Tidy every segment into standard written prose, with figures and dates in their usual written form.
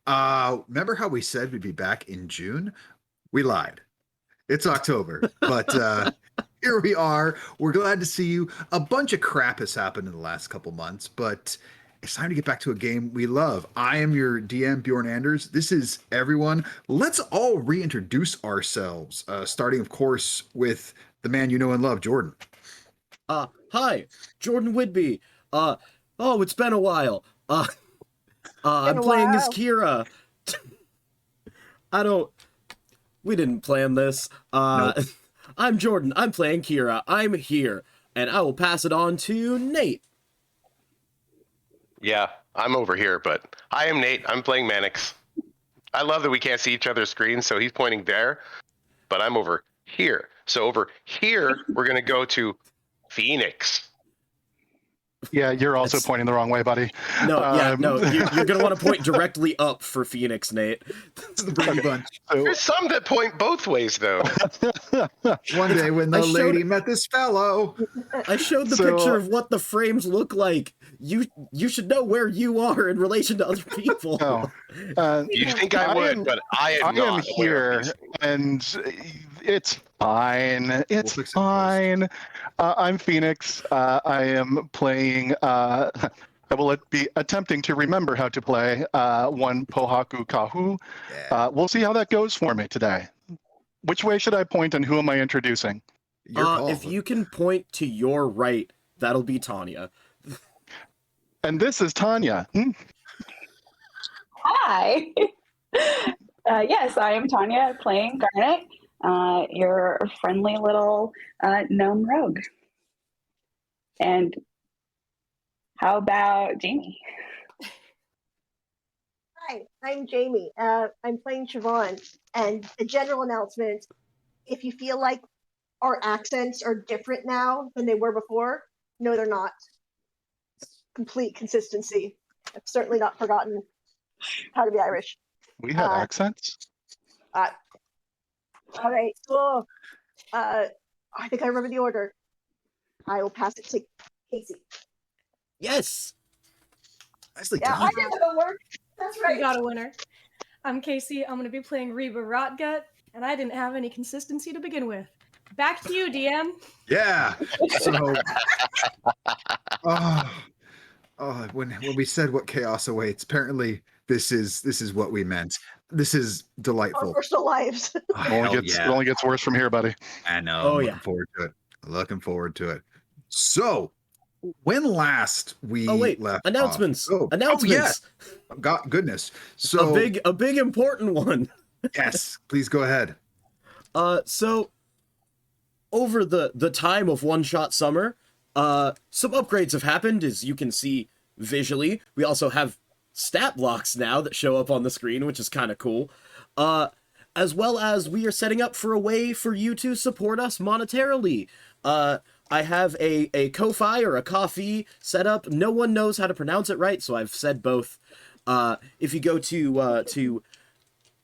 Remember how we said we'd be back in June? We lied. It's October, but here we are. We're glad to see you. A bunch of crap has happened in the last couple months, but it's time to get back to a game we love. I am your DM, Bjorn Anders. This is everyone. Let's all reintroduce ourselves, starting, of course, with the man you know and love, Jordan. Hi, Jordan Whidbey. It's been a while. I'm playing as Kira. We didn't plan this. Nope. I'm Jordan. I'm playing Kira. I'm here, and I will pass it on to Nate. Yeah, I'm over here, but I am Nate. I'm playing Mannix. I love that we can't see each other's screens, so he's pointing there, but I'm over here. So over here, we're going to go to Phoenix. Yeah, you're also pointing the wrong way, buddy. No, you're going to want to point directly up for Phoenix, Nate. This is the Brady Bunch. There's some that point both ways, though. One day when the lady met this fellow. I showed the picture of what the frames look like. You should know where you are in relation to other people. No. You think I would, but I am not. I am here, and it's fine. It's fine. I'm Phoenix. I am playing. I will be attempting to remember how to play one Pohaku Kahu. Yeah. We'll see how that goes for me today. Which way should I point, and who am I introducing? If you can point to your right, that'll be Tanya. And this is Tanya. Hi. Yes, I am Tanya playing Garnet, your friendly little gnome rogue. And how about Jamie? Hi, I'm Jamie. I'm playing Siobhan. And a general announcement, if you feel like our accents are different now than they were before, no, they're not. Complete consistency. I've certainly not forgotten how to be Irish. We had accents? All right, cool. I think I remember the order. I will pass it to Casey. Yes! Nicely Yeah, done. I did the work. That's right. We got a winner. I'm Casey. I'm going to be playing Reba Rotgut, and I didn't have any consistency to begin with. Back to you, DM. Yeah. So, when we said what chaos awaits, apparently this is what we meant. This is delightful. Our personal lives. It only gets worse from here, buddy. I know. Oh, I'm looking forward to it. So, when last we left announcements. off, Announcements. God goodness. So a big important one. Yes, please go ahead. So over the time of One Shot Summer, some upgrades have happened, as you can see visually. We also have stat blocks now that show up on the screen, which is kind of cool. As well as we are setting up for a way for you to support us monetarily. I have a Ko-Fi or a Ko-Fi set up. No one knows how to pronounce it right, so I've said both. If you go to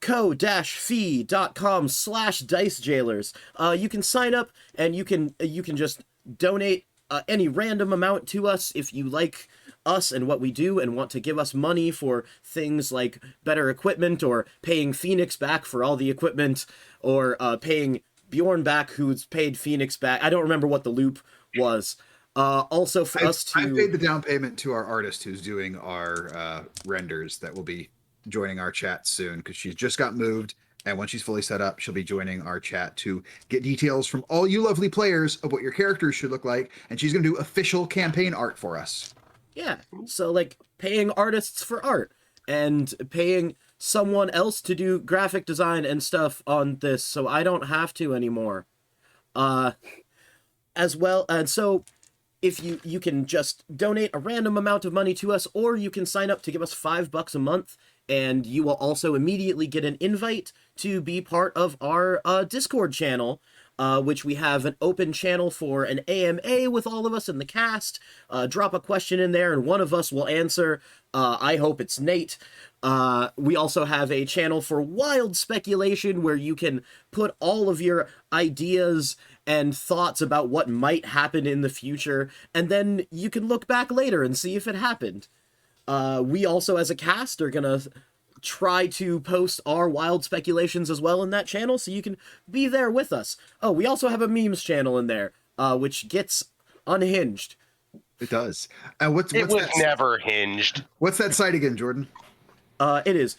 ko-fi.com/dicejailers, you can sign up and you can just donate any random amount to us if you like us and what we do and want to give us money for things like better equipment or paying Phoenix back for all the equipment or paying Bjorn back who's paid Phoenix back. I don't remember what the loop was. Also for us to... I paid the down payment to our artist who's doing our renders that will be joining our chat soon because she's just got moved, and when she's fully set up, she'll be joining our chat to get details from all you lovely players of what your characters should look like, and she's going to do official campaign art for us. Yeah, so like paying artists for art and paying someone else to do graphic design and stuff on this, so I don't have to anymore. As well, and so if you can just donate a random amount of money to us, or you can sign up to give us $5 a month, and you will also immediately get an invite to be part of our Discord channel, which we have an open channel for an AMA with all of us in the cast. Drop a question in there and one of us will answer. I hope it's Nate. We also have a channel for wild speculation where you can put all of your ideas and thoughts about what might happen in the future, and then you can look back later and see if it happened. We also, as a cast, are gonna try to post our wild speculations as well in that channel, so you can be there with us. Oh, we also have a memes channel in there, which gets unhinged. It does. And what's It was that? never hinged. What's that site again, Jordan? It is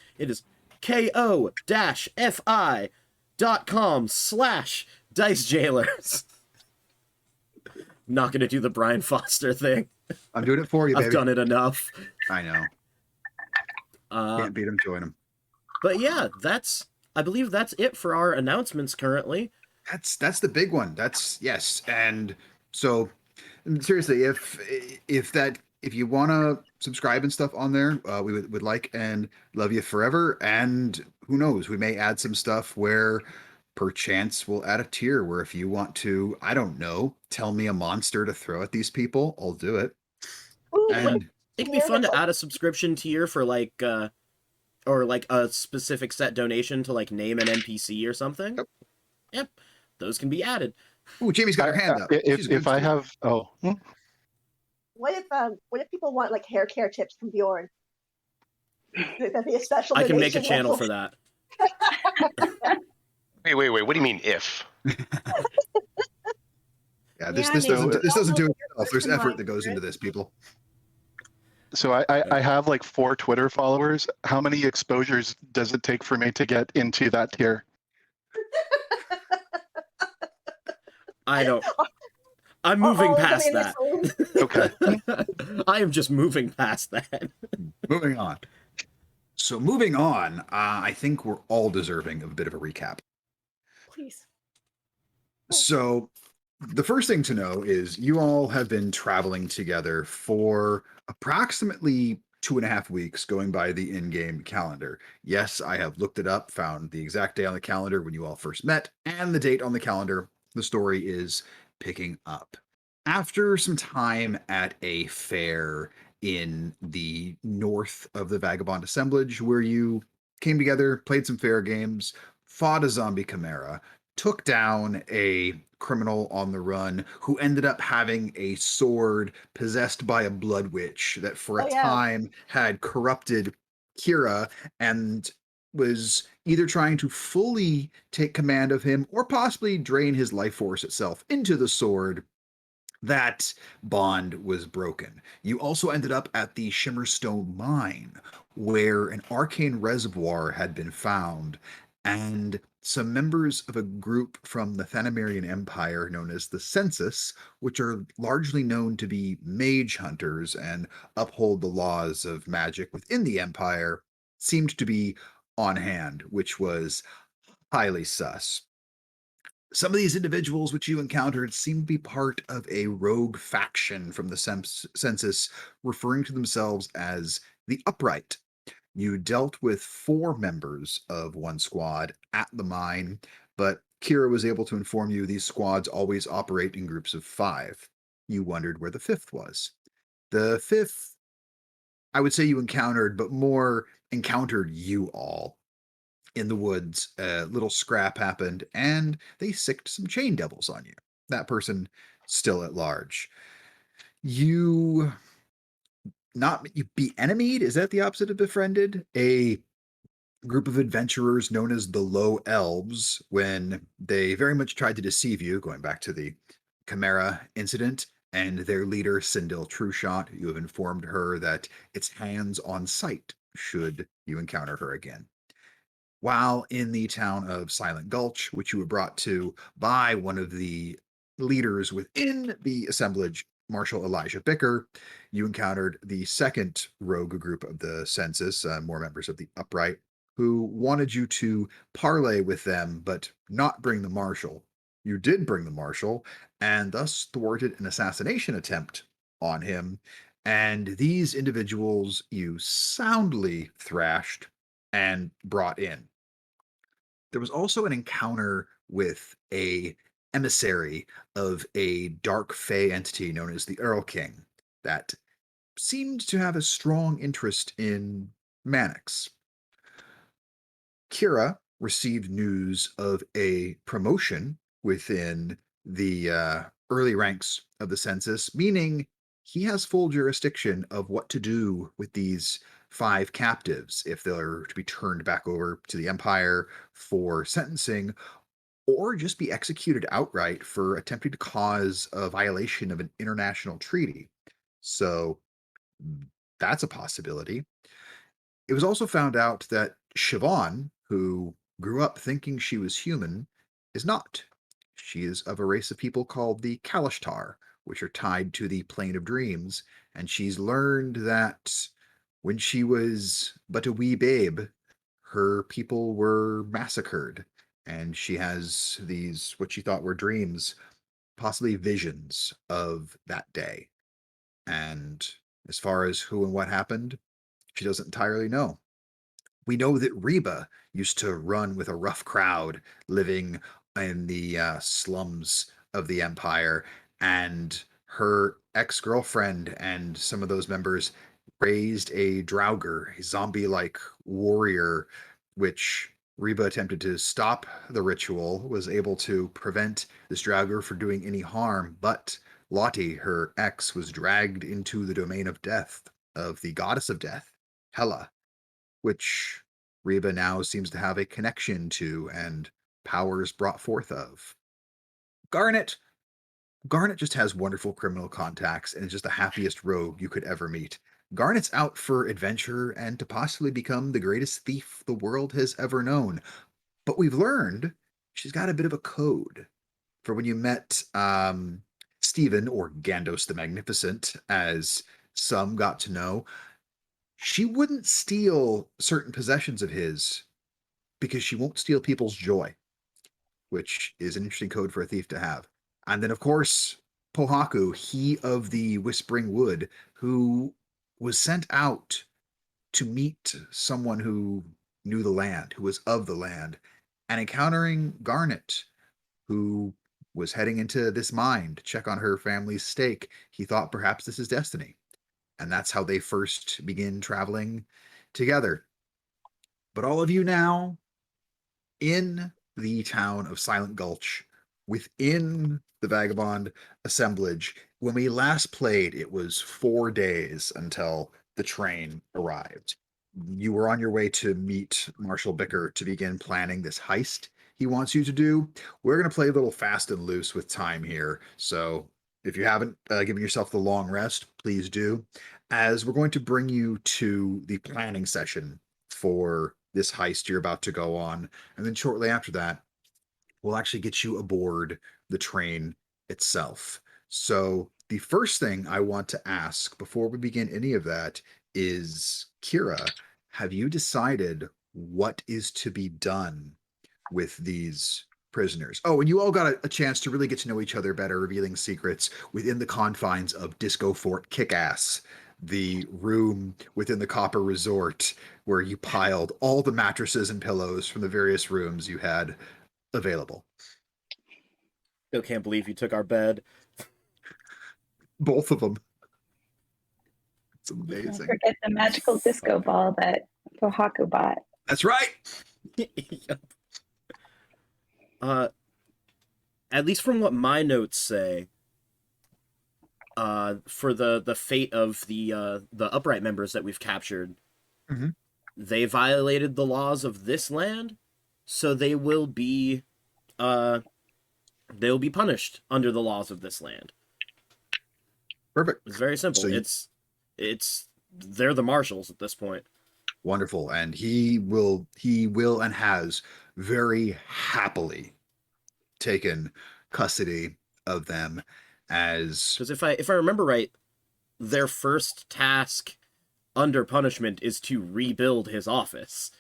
ko-fi.com/dice jailers. Not gonna do the Brian Foster thing. I'm doing it for you, baby. I've done it enough. I know. Can't beat him, join him. But yeah, I believe that's it for our announcements currently. That's the big one. Yes. And so seriously, if you want to subscribe and stuff on there, we would like and love you forever. And who knows, we may add some stuff where perchance we'll add a tier where if you want to, I don't know, tell me a monster to throw at these people, I'll do it. Ooh, And It could be fun to add a subscription tier for or like a specific set donation to like name an NPC or something. Yep. Those can be added. oh, Jamie's got her hand up. If I have, what if people want like hair care tips from Bjorn? That'd be a special. I can make a donation channel level. for that. Wait. What do you mean if? Yeah, this Yeah, doesn't do it itself. There's Question effort mark, that goes right? into this, people. so I have like 4 Twitter followers. How many exposures does it take for me to get into that tier? I don't. I'm moving All of them past in this that. room? Okay. I am just moving past that. Moving on. So moving on, I think we're all deserving of a bit of a recap. Please. So the first thing to know is you all have been traveling together for approximately 2.5 weeks, going by the in-game calendar. Yes, I have looked it up, found the exact day on the calendar when you all first met, and the date on the calendar. The story is picking up. After some time at a fair in the north of the Vagabond Assemblage, where you came together, played some fair games, fought a zombie chimera, took down a criminal on the run who ended up having a sword possessed by a blood witch that for a time had corrupted Kira and was either trying to fully take command of him or possibly drain his life force itself into the sword. That bond was broken. You also ended up at the Shimmerstone Mine, where an arcane reservoir had been found, and some members of a group from the Thanamirian Empire known as the Census, which are largely known to be mage hunters and uphold the laws of magic within the Empire, seemed to be on hand, which was highly sus. Some of these individuals which you encountered seem to be part of a rogue faction from the census, referring to themselves as the Upright. You dealt with 4 members of one squad at the mine, but Kira was able to inform you these squads always operate in groups of 5. You wondered where the 5th was. The 5th, I would say you encountered, but more encountered you all. In the woods, a little scrap happened, and they sicked some chain devils on you. That person still at large. You be enemied? Is that the opposite of befriended? A group of adventurers known as the Low Elves, when they very much tried to deceive you, going back to the Chimera incident, and their leader, Sindel Trueshot, you have informed her that it's hands on sight should you encounter her again. While in the town of Silent Gulch, which you were brought to by one of the leaders within the assemblage, Marshal Elijah Bicker, you encountered the second rogue group of the census, more members of the Upright, who wanted you to parley with them, but not bring the Marshal. You did bring the Marshal, and thus thwarted an assassination attempt on him, and these individuals you soundly thrashed and brought in. There was also an encounter with a emissary of a dark fey entity known as the Earl King that seemed to have a strong interest in Mannix. Kira received news of a promotion within the early ranks of the census, meaning he has full jurisdiction of what to do with these 5 captives if they're to be turned back over to the Empire for sentencing or just be executed outright for attempting to cause a violation of an international treaty. So that's a possibility. It was also found out that Siobhan, who grew up thinking she was human, is not. She is of a race of people called the Kalashtar, which are tied to the plane of dreams, and she's learned that when she was but a wee babe, her people were massacred, and she has these, what she thought were dreams, possibly visions of that day. And as far as who and what happened, she doesn't entirely know. We know that Reba used to run with a rough crowd living in the slums of the Empire, and her ex girlfriend and some of those members raised a Draugr, a zombie like warrior, which Reba attempted to stop the ritual, was able to prevent this Draugr from doing any harm, but Lottie, her ex, was dragged into the domain of death, of the goddess of death, Hela, which Reba now seems to have a connection to and powers brought forth of. Garnet. Garnet just has wonderful criminal contacts and is just the happiest rogue you could ever meet. Garnet's out for adventure and to possibly become the greatest thief the world has ever known. But we've learned she's got a bit of a code. For when you met Stephen, or Gandos the Magnificent, as some got to know, she wouldn't steal certain possessions of his because she won't steal people's joy, which is an interesting code for a thief to have. And then, of course, Pohaku, he of the Whispering Wood, who was sent out to meet someone who knew the land, who was of the land, and encountering Garnet, who was heading into this mine to check on her family's stake. He thought perhaps this is destiny. And that's how they first begin traveling together. But all of you now in the town of Silent Gulch, within the Vagabond assemblage. When we last played, it was 4 days until the train arrived. You were on your way to meet Marshal Bicker to begin planning this heist he wants you to do. We're going to play a little fast and loose with time here. So if you haven't given yourself the long rest, please do, as we're going to bring you to the planning session for this heist you're about to go on. And then shortly after that, we'll actually get you aboard the train itself. So the first thing I want to ask before we begin any of that is, Kira, have you decided what is to be done with these prisoners? Oh, and you all got a chance to really get to know each other better, revealing secrets within the confines of Disco Fort Kickass, the room within the Copper Resort where you piled all the mattresses and pillows from the various rooms you had available. Still can't believe you took our bed. Both of them. It's Don't amazing. forget the magical disco ball that Pohaku bought. That's right. Yep. At least from what my notes say, for the fate of the upright members that we've captured, Mhm. they violated the laws of this land, so they will be punished under the laws of this land. Perfect. It's very simple. So it's they're the marshals at this point. Wonderful. And he will and has very happily taken custody of them, as Because if I remember right, their first task under punishment is to rebuild his office.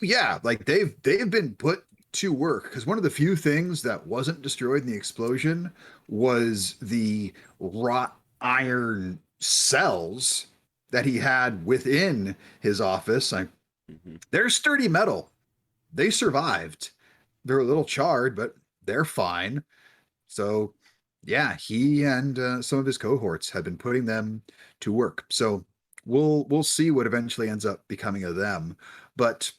yeah, like they've been put to work, because one of the few things that wasn't destroyed in the explosion was the wrought iron cells that he had within his office. They're sturdy metal. They survived. They're a little charred, but they're fine. So yeah, he and some of his cohorts have been putting them to work. So we'll see what eventually ends up becoming of them. But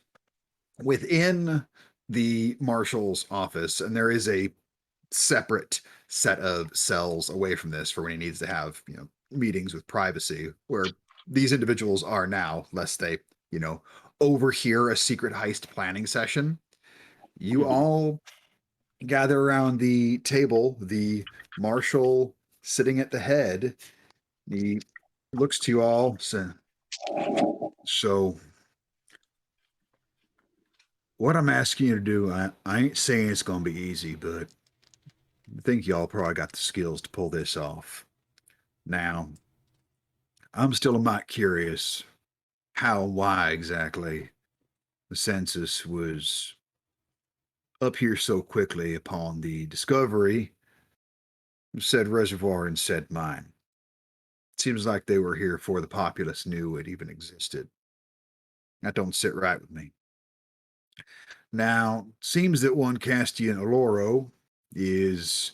within the marshal's office, and there is a separate set of cells away from this for when he needs to have meetings with privacy, where these individuals are now, lest they, overhear a secret heist planning session. You all gather around the table, the marshal sitting at the head. He looks to you all, so what I'm asking you to do, I ain't saying it's going to be easy, but I think y'all probably got the skills to pull this off. Now, I'm still a mite curious how and why exactly the census was up here so quickly upon the discovery of said reservoir and said mine. It seems like they were here before the populace knew it even existed. That don't sit right with me. Now, seems that one Castian Oloro is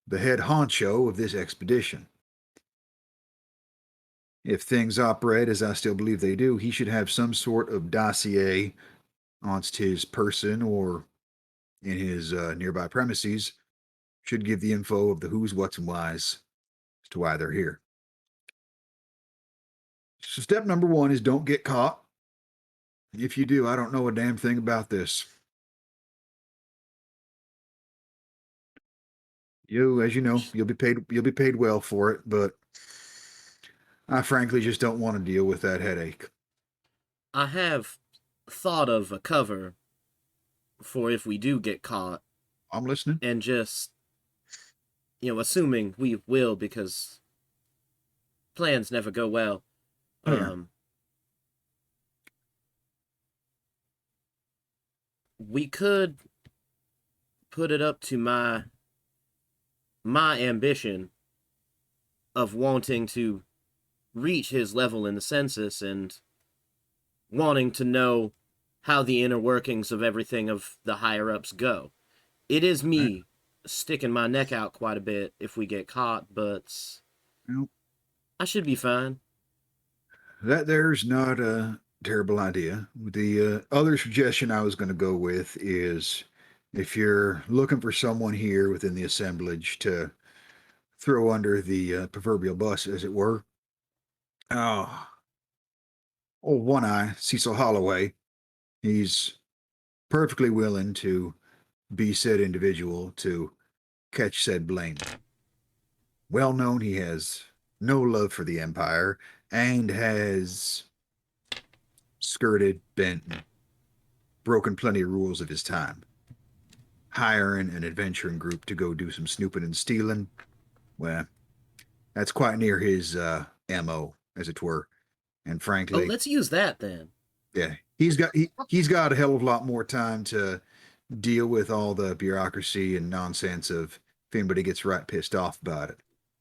the head honcho of this expedition. If things operate as I still believe they do, he should have some sort of dossier on his person or in his nearby premises. Should give the info of the who's, what's, and whys as to why they're here. So step number one is don't get caught. If you do, I don't know a damn thing about this. As you know, you'll be paid well for it, but I frankly just don't want to deal with that headache. I have thought of a cover for if we do get caught. I'm listening. And just, assuming we will, because plans never go well. Oh, yeah. We could put it up to my ambition of wanting to reach his level in the census and wanting to know how the inner workings of everything of the higher ups go. It is me sticking my neck out quite a bit if we get caught, but I should be fine. That there's not a terrible idea. The other suggestion I was going to go with is if you're looking for someone here within the assemblage to throw under the proverbial bus, as it were. Oh, One Eye, Cecil Holloway, he's perfectly willing to be said individual to catch said blame. Well known, he has no love for the Empire and has skirted, bent, and broken plenty of rules of his time. Hiring an adventuring group to go do some snooping and stealing, well, that's quite near his MO, as it were. And frankly, let's use that then. Yeah, he's got a hell of a lot more time to deal with all the bureaucracy and nonsense of if anybody gets right pissed off about it.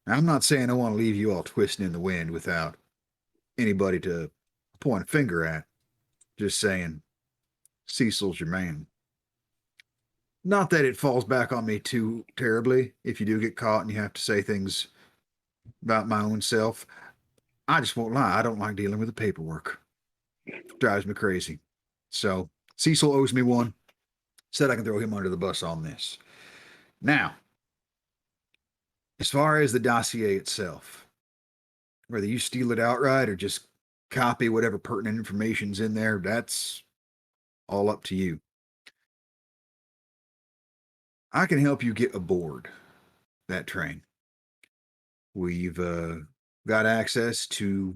Now, I'm not saying I want to leave you all twisting in the wind without anybody to point a finger at. Just saying, Cecil's your man. Not that it falls back on me too terribly if you do get caught and you have to say things about my own self. I just won't lie. I don't like dealing with the paperwork. It drives me crazy. So Cecil owes me one. Said I can throw him under the bus on this. Now, as far as the dossier itself, whether you steal it outright or just copy whatever pertinent information's in there, that's all up to you. I can help you get aboard that train. We've got access to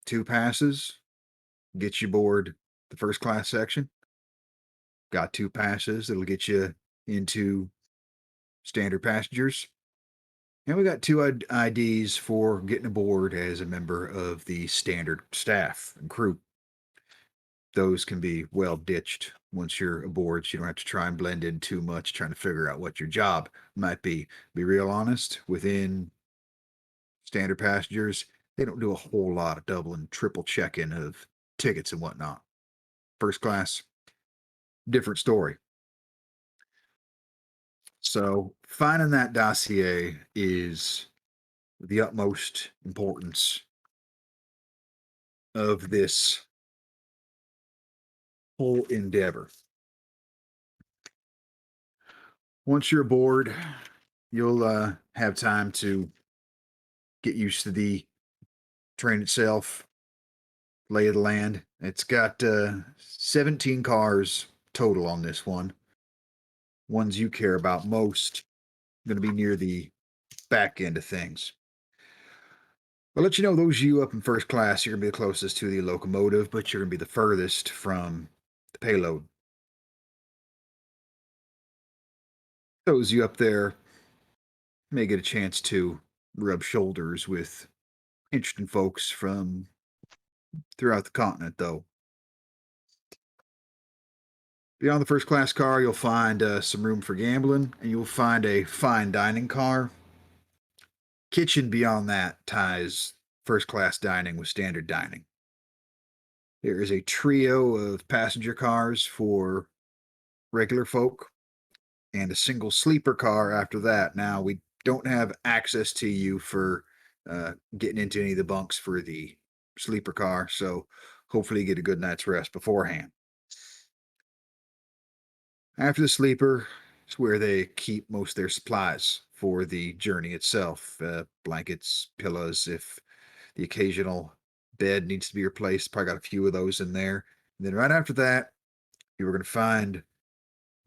2 passes, get you aboard the first class section. Got 2 passes that'll get you into standard passengers. And we got 2 IDs for getting aboard as a member of the standard staff and crew. Those can be well ditched once you're aboard, so you don't have to try and blend in too much trying to figure out what your job might be. Be real honest, within standard passengers, they don't do a whole lot of double and triple check-in of tickets and whatnot. First class, different story. So finding that dossier is the utmost importance of this whole endeavor. Once you're aboard, you'll have time to get used to the train itself, lay of the land. It's got 17 cars total on this one. Ones you care about most going to be near the back end of things. I'll let you know those of you up in first class, you're going to be the closest to the locomotive, but you're going to be the furthest from the payload. Those of you up there may get a chance to rub shoulders with interesting folks from throughout the continent, though. Beyond the first class car, you'll find some room for gambling, and you'll find a fine dining car. Kitchen beyond that ties first class dining with standard dining. There is a trio of passenger cars for regular folk and a single sleeper car after that. Now, we don't have access to you for getting into any of the bunks for the sleeper car, so hopefully you get a good night's rest beforehand. After the sleeper, it's where they keep most of their supplies for the journey itself. Blankets, pillows, if the occasional bed needs to be replaced, probably got a few of those in there. And then right after that, you were going to find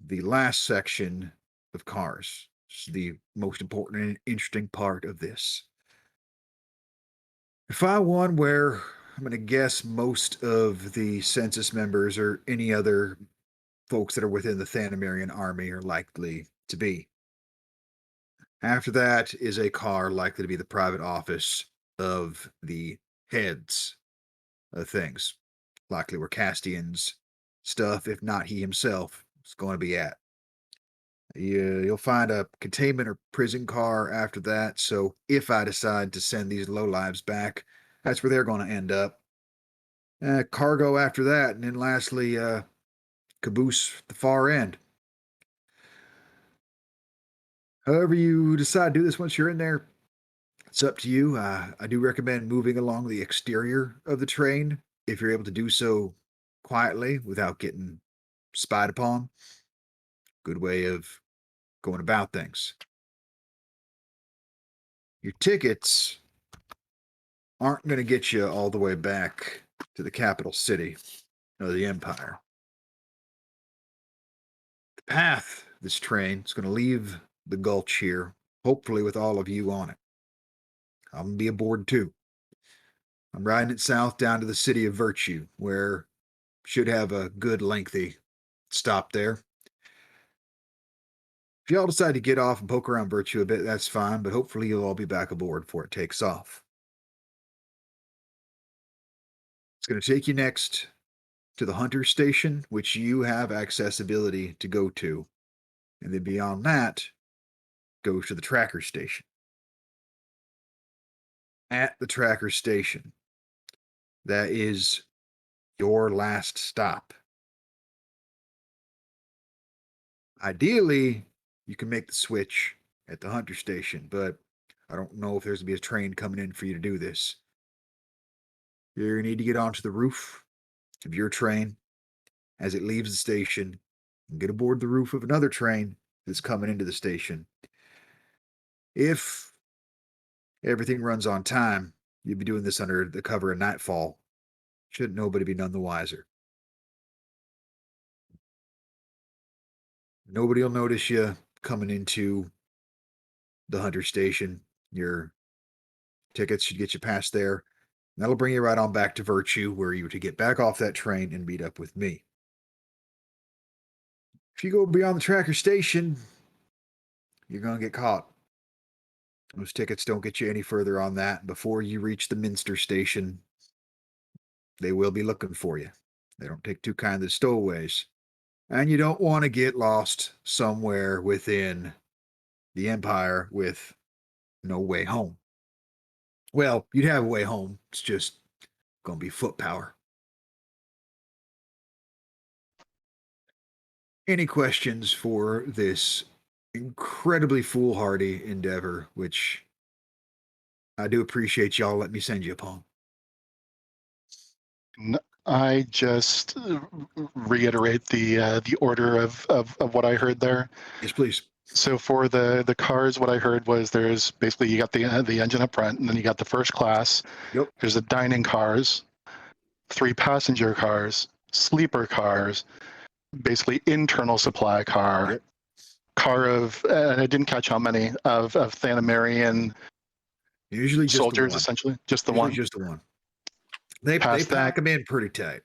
the last section of cars. This is the most important and interesting part of this. If I one where I'm going to guess most of the census members or any other folks that are within the Thanamirian army are likely to be. After that is a car likely to be the private office of the heads of things. Likely where Castian's stuff, if not he himself, is going to be at. You'll find a containment or prison car after that, so if I decide to send these lowlives back, that's where they're going to end up. Cargo after that, and then lastly, caboose at the far end. However you decide to do this once you're in there, it's up to you. I do recommend moving along the exterior of the train if you're able to do so quietly without getting spied upon. Good way of going about things. Your tickets aren't going to get you all the way back to the capital city of the Empire. The path of this train is going to leave the gulch here, hopefully with all of you on it. I'm going to be aboard too. I'm riding it south down to the city of Virtue, where should have a good lengthy stop there. If y'all decide to get off and poke around Virtue a bit, that's fine, but hopefully you'll all be back aboard before it takes off. It's going to take you next to the Hunter Station, which you have accessibility to go to. And then beyond that, go to the Tracker Station. At the Tracker Station, that is your last stop. Ideally, you can make the switch at the Hunter Station, but I don't know if there's going to be a train coming in for you to do this. You need to get onto the roof of your train as it leaves the station and get aboard the roof of another train that's coming into the station. If everything runs on time, you'll be doing this under the cover of nightfall. Should nobody be none the wiser. Nobody will notice you coming into the Hunter Station. Your tickets should get you past there. And that'll bring you right on back to Virtue, where you to get back off that train and meet up with me. If you go beyond the Tracker Station, you're going to get caught. Those tickets don't get you any further on that. Before you reach the Minster Station, they will be looking for you. They don't take too kindly to stowaways. And you don't want to get lost somewhere within the Empire with no way home. Well, you'd have a way home. It's just going to be foot power. Any questions for this incredibly foolhardy endeavor, which I do appreciate y'all letting me send you upon? I just reiterate the order of what I heard there. Yes, please. So for the cars, what I heard was there's basically you got the engine up front, and then you got the first class. Yep. There's the dining cars, 3 passenger cars, sleeper cars, basically internal supply car, Yep. car of, and I didn't catch how many of Thanamarian Usually just soldiers, the one. essentially, just the Usually one. just the one. They Past pack that, them in pretty tight.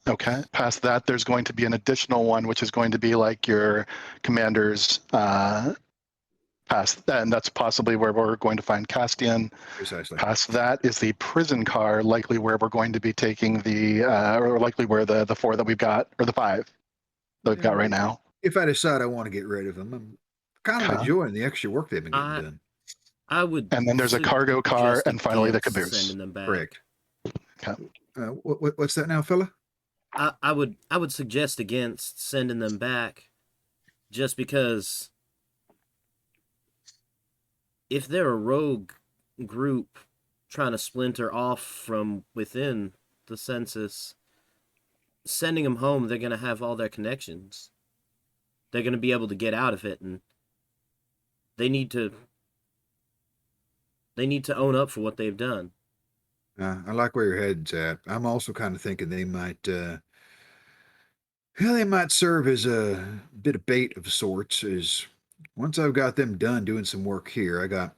okay. Past that, there's going to be an additional one, which is going to be like your commander's. Past that, and that's possibly where we're going to find Castian. Precisely. Past that is the prison car, likely where we're going to be taking or likely where the 4 that we've got, or the 5 that we've got right now. If I decide I want to get rid of them, I'm kind of enjoying the extra work they've been getting done. I would. And then there's a cargo car, and finally the caboose. Sending them back. Correct. Okay. What's that now, fella? I would suggest against sending them back, just because if they're a rogue group trying to splinter off from within the census, sending them home, they're going to have all their connections. They're going to be able to get out of it, and they need to own up for what they've done. I like where your head's at. I'm also kind of thinking they might serve as a bit of bait of sorts. Is once I've got them done doing some work here, I got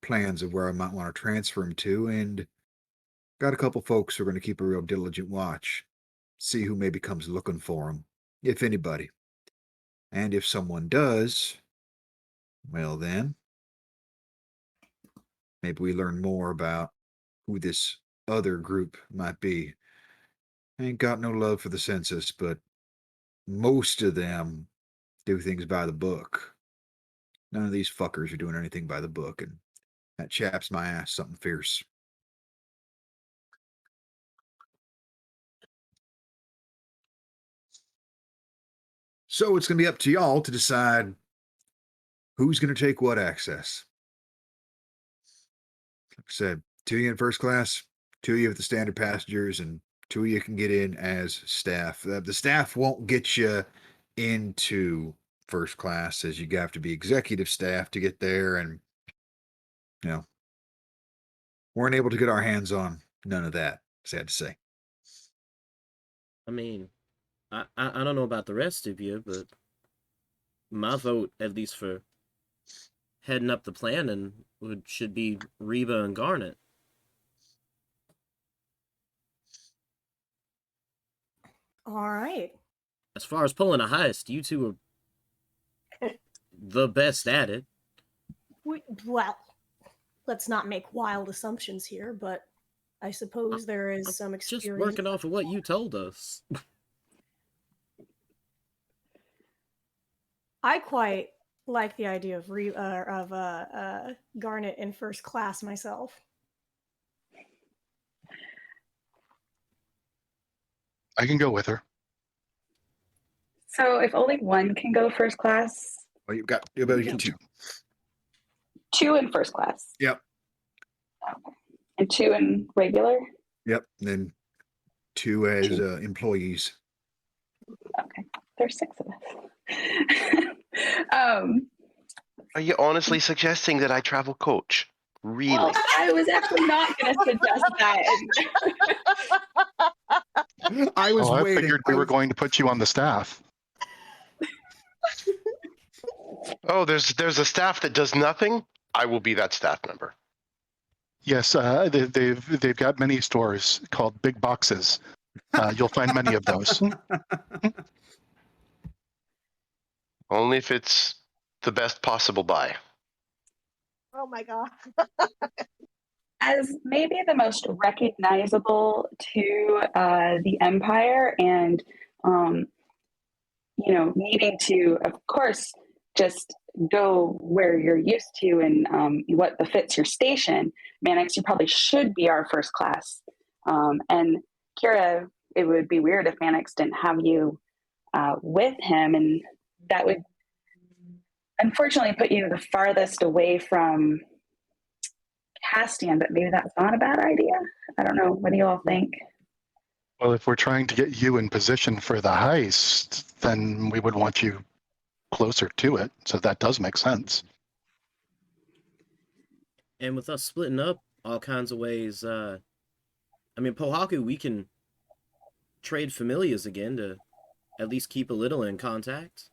plans of where I might want to transfer them to, and got a couple folks who are going to keep a real diligent watch, see who maybe comes looking for them, if anybody. And if someone does, well then, maybe we learn more about who this other group might be. I ain't got no love for the census, but most of them do things by the book. None of these fuckers are doing anything by the book, and that chaps my ass something fierce. So it's going to be up to y'all to decide who's going to take what access. Like I said, 2 of you in first class, 2 of you with the standard passengers, and 2 of you can get in as staff. The staff won't get you into first class, as you have to be executive staff to get there, and weren't able to get our hands on none of that, sad to say. I mean, I don't know about the rest of you, but my vote, at least for heading up the planning, should be Reba and Garnet. All right. As far as pulling a heist, you two are the best at it. Well, let's not make wild assumptions here, but I suppose there is some experience. Just working off of what you told us. I quite like the idea of Garnet in first class myself. I can go with her. So if only one can go first class, Well, you've got to get 2. 2 in first class. Yep. Okay. And 2 in regular? Yep. And then 2 as employees. Okay. There's 6 of us. Are you honestly suggesting that I travel coach? Really? Well, I was actually not going to suggest that. I was I waiting. figured we were going to put you on the staff. Oh, there's a staff that does nothing? I will be that staff member. Yes, they've got many stores called big boxes. You'll find many of those. Only if it's the best possible buy. Oh my god. As maybe the most recognizable to the Empire, and needing to, of course, just go where you're used to and what befits your station, Mannix, you probably should be our first class. And Kira, it would be weird if Mannix didn't have you with him, and that would unfortunately put you the farthest away from Castian, but maybe that's not a bad idea. I don't know. What do you all think? Well, if we're trying to get you in position for the heist, then we would want you closer to it, so that does make sense. And with us splitting up all kinds of ways, I mean, Pohaku, we can trade familiars again to at least keep a little in contact.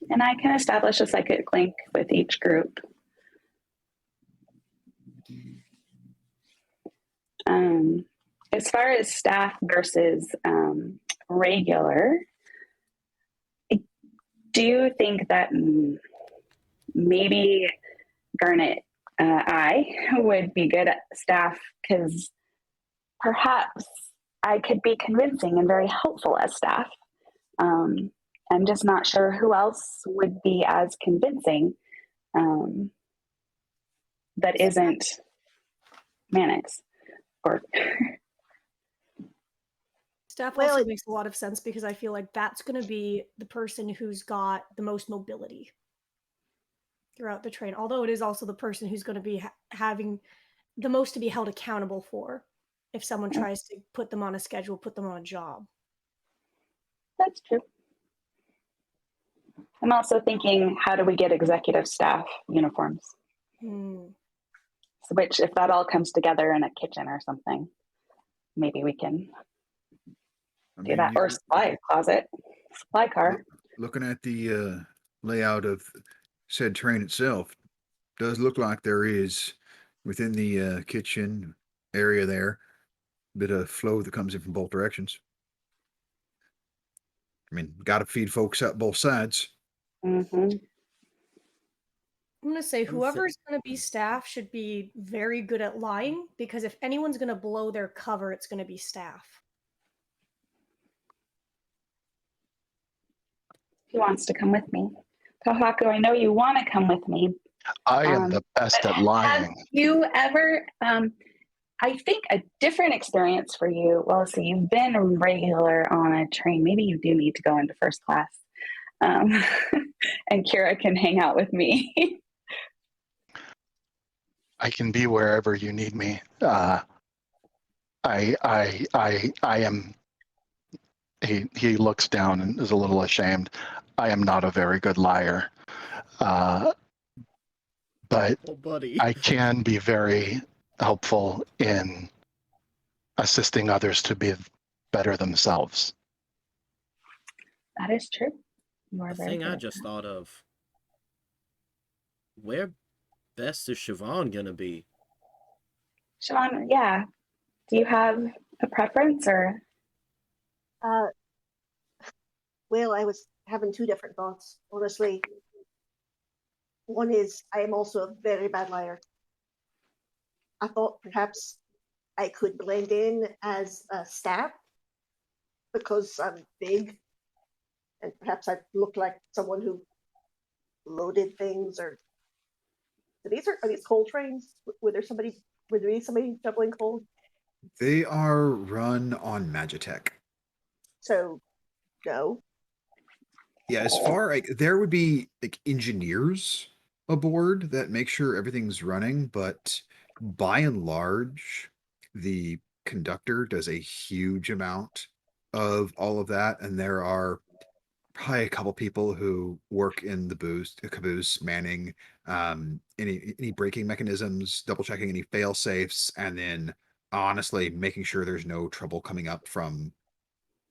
And I can establish a psychic link with each group. As far as staff versus regular, do you think that maybe Garnet I would be good at staff, because perhaps I could be convincing and very helpful as staff. I'm just not sure who else would be as convincing that isn't Mannix. Or Staff Well, also it- makes a lot of sense because I feel like that's going to be the person who's got the most mobility throughout the train. Although it is also the person who's going to be having the most to be held accountable for if someone tries to put them on a schedule, put them on a job. that's true. I'm also thinking, how do we get executive staff uniforms? Which, if that all comes together in a kitchen or something, maybe we can do that. Or supply closet, supply car. Looking at the layout of said train itself, does look like there is within the kitchen area there a bit of flow that comes in from both directions. I mean, got to feed folks up both sides. Mm-hmm. I'm going to say whoever's going to be staff should be very good at lying, because if anyone's going to blow their cover, it's going to be staff. Who wants to come with me? Kahaku, I know you want to come with me. I am the best at lying. Have you ever, I think a different experience for you, well, so you've been a regular on a train. Maybe you do need to go into first class. And Kira can hang out with me. I can be wherever you need me. I am. He looks down and is a little ashamed. I am not a very good liar, but buddy. I can be very helpful in assisting others to be better themselves. That is true. You are The very thing good I at just that. thought of, where best is Siobhan gonna be? Sean, yeah. Do you have a preference or? Well, I was having two different thoughts, honestly. One is I am also a very bad liar. I thought perhaps I could blend in as a staff because I'm big, and perhaps I look like someone who loaded things. Or are these coal trains? Were there somebody shoveling coal? They are run on Magitech. So, no. Yeah, as far like there would be like engineers aboard that make sure everything's running, but by and large, the conductor does a huge amount of all of that, and there are probably a couple people who work in the caboose, manning any braking mechanisms, double checking any fail safes, and then honestly making sure there's no trouble coming up from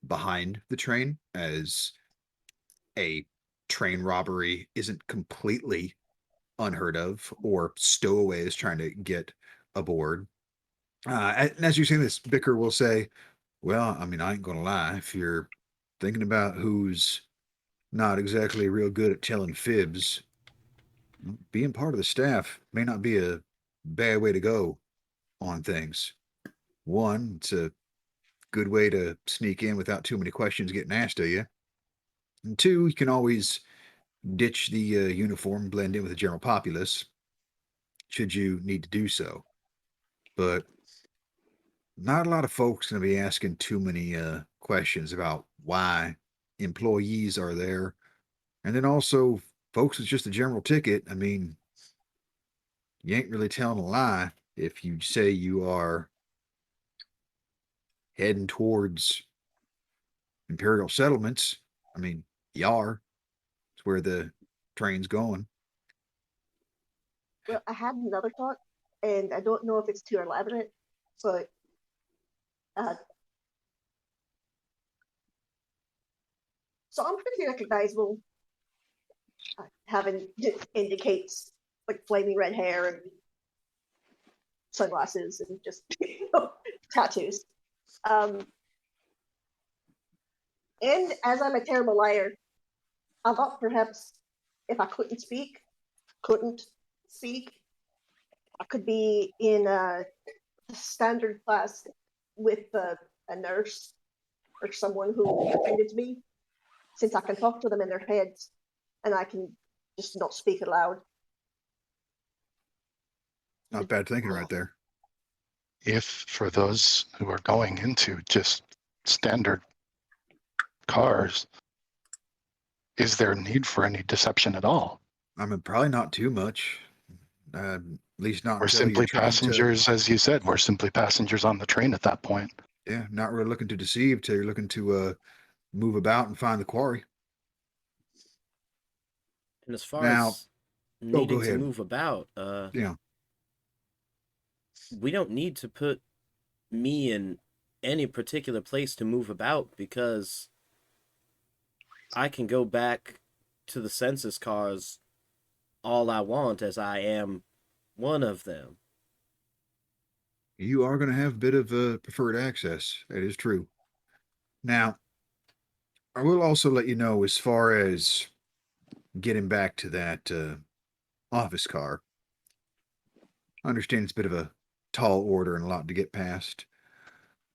behind the train, as a train robbery isn't completely unheard of, or stowaways trying to get aboard. And as you say this, Bicker will say, well, I mean, I ain't gonna lie, if you're thinking about who's not exactly real good at telling fibs, being part of the staff may not be a bad way to go on things. One, it's a good way to sneak in without too many questions getting asked of you. And two, you can always ditch the uniform, blend in with the general populace, should you need to do so. But not a lot of folks going to be asking too many questions about why employees are there. And then also, folks, it's just a general ticket. I mean, you ain't really telling a lie if you say you are heading towards imperial settlements. I mean, you are. where the train's going. Well, I had another thought, and I don't know if it's too elaborate, but so I'm pretty recognizable, having indicates like flaming red hair and sunglasses and just tattoos. And as I'm a terrible liar, I thought perhaps if I couldn't speak, I could be in a standard class with a nurse or someone who attended me, since I can talk to them in their heads and I can just not speak aloud. Not bad thinking right there. If for those who are going into just standard cars, is there a need for any deception at all? I mean, probably not too much. At least not We're until you're simply trying passengers, as you said. We're simply passengers on the train at that point. to, yeah, not really looking to deceive till you're looking to move about and find the quarry. And as far Now, as needing go to ahead. move about, Yeah, we don't need to put me in any particular place to move about because I can go back to the census cars all I want, as I am one of them. you are going to have a bit of preferred access. That is true. Now, I will also let you know as far as getting back to that office car. I understand it's a bit of a tall order and a lot to get past.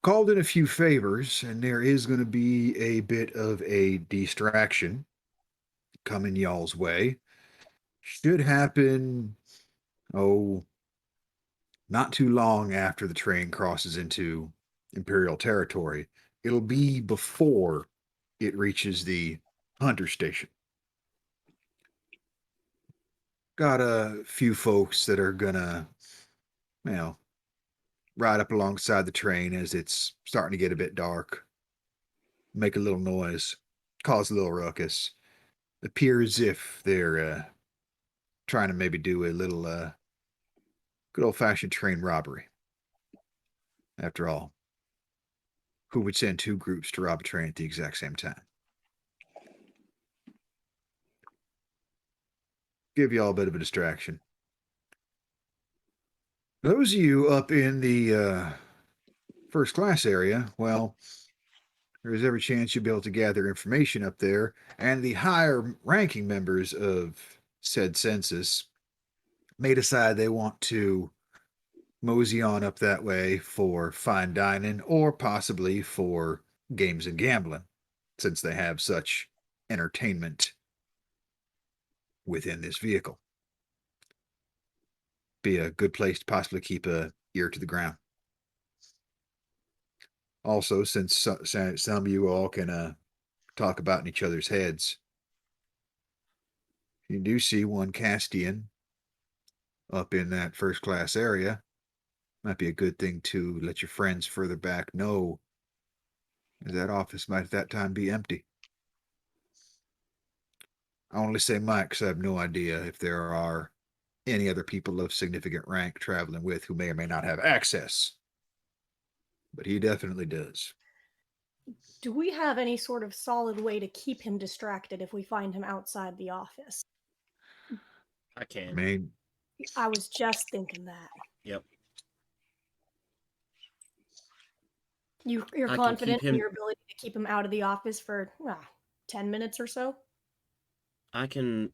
Called in a few favors, and there is going to be a bit of a distraction coming y'all's way. Should happen, oh, not too long after the train crosses into Imperial territory. It'll be before it reaches the Hunter Station. Got a few folks that are gonna, you know, ride up alongside the train as it's starting to get a bit dark, make a little noise, cause a little ruckus. Appear as if they're trying to maybe do a little good old fashioned train robbery. After all, who would send two groups to rob a train at the exact same time? Give you all a bit of a distraction. Those of you up in the first class area, well, there's every chance you'll be able to gather information up there, and the higher ranking members of said census may decide they want to mosey on up that way for fine dining or possibly for games and gambling, since they have such entertainment within this vehicle. Be a good place to possibly keep a ear to the ground. Also, since some of you all can talk about in each other's heads, you do see one Castian up in that first class area. Might be a good thing to let your friends further back know, as that office might at that time be empty. I only say Mike because I have no idea if there are any other people of significant rank traveling with who may or may not have access. But he definitely does. Do we have any sort of solid way to keep him distracted if we find him outside the office? I can. I mean, I was just thinking that. Yep. You're I can confident keep in him- your ability to keep him out of the office for 10 minutes or so? I can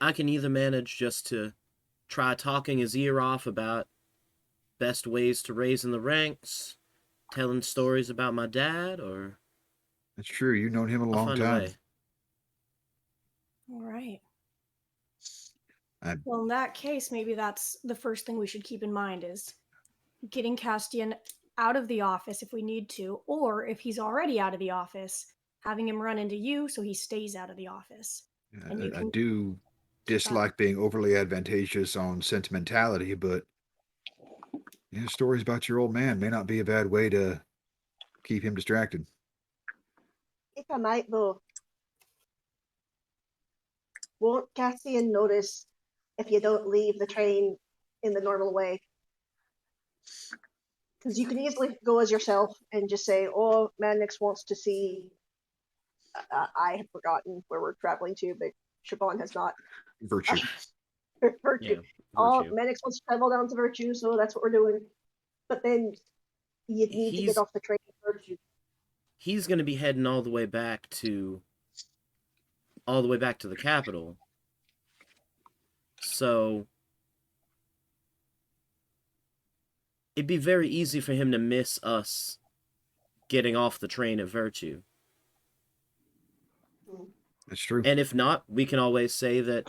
either manage just to try talking his ear off about best ways to raise in the ranks, telling stories about my dad, or that's true. You've known him a I'll long find a time. way. All right. I- Well, in that case, maybe that's the first thing we should keep in mind is getting Castian out of the office if we need to, or if he's already out of the office, having him run into you so he stays out of the office. And you I can do dislike being overly advantageous on sentimentality, but stories about your old man may not be a bad way to keep him distracted. If I might, though, won't Cassian notice if you don't leave the train in the normal way? Because you can easily go as yourself and just say, "Oh, Mannix wants to see." I have forgotten where we're traveling to, but Siobhan has not. Virtue. Virtue. Yeah, Oh, Virtue. Mannix wants to travel down to Virtue, so that's what we're doing. But then you'd need to get off the train at Virtue. He's going to be heading all the way back to the capital. So it'd be very easy for him to miss us getting off the train at Virtue. That's true. And if not, we can always say that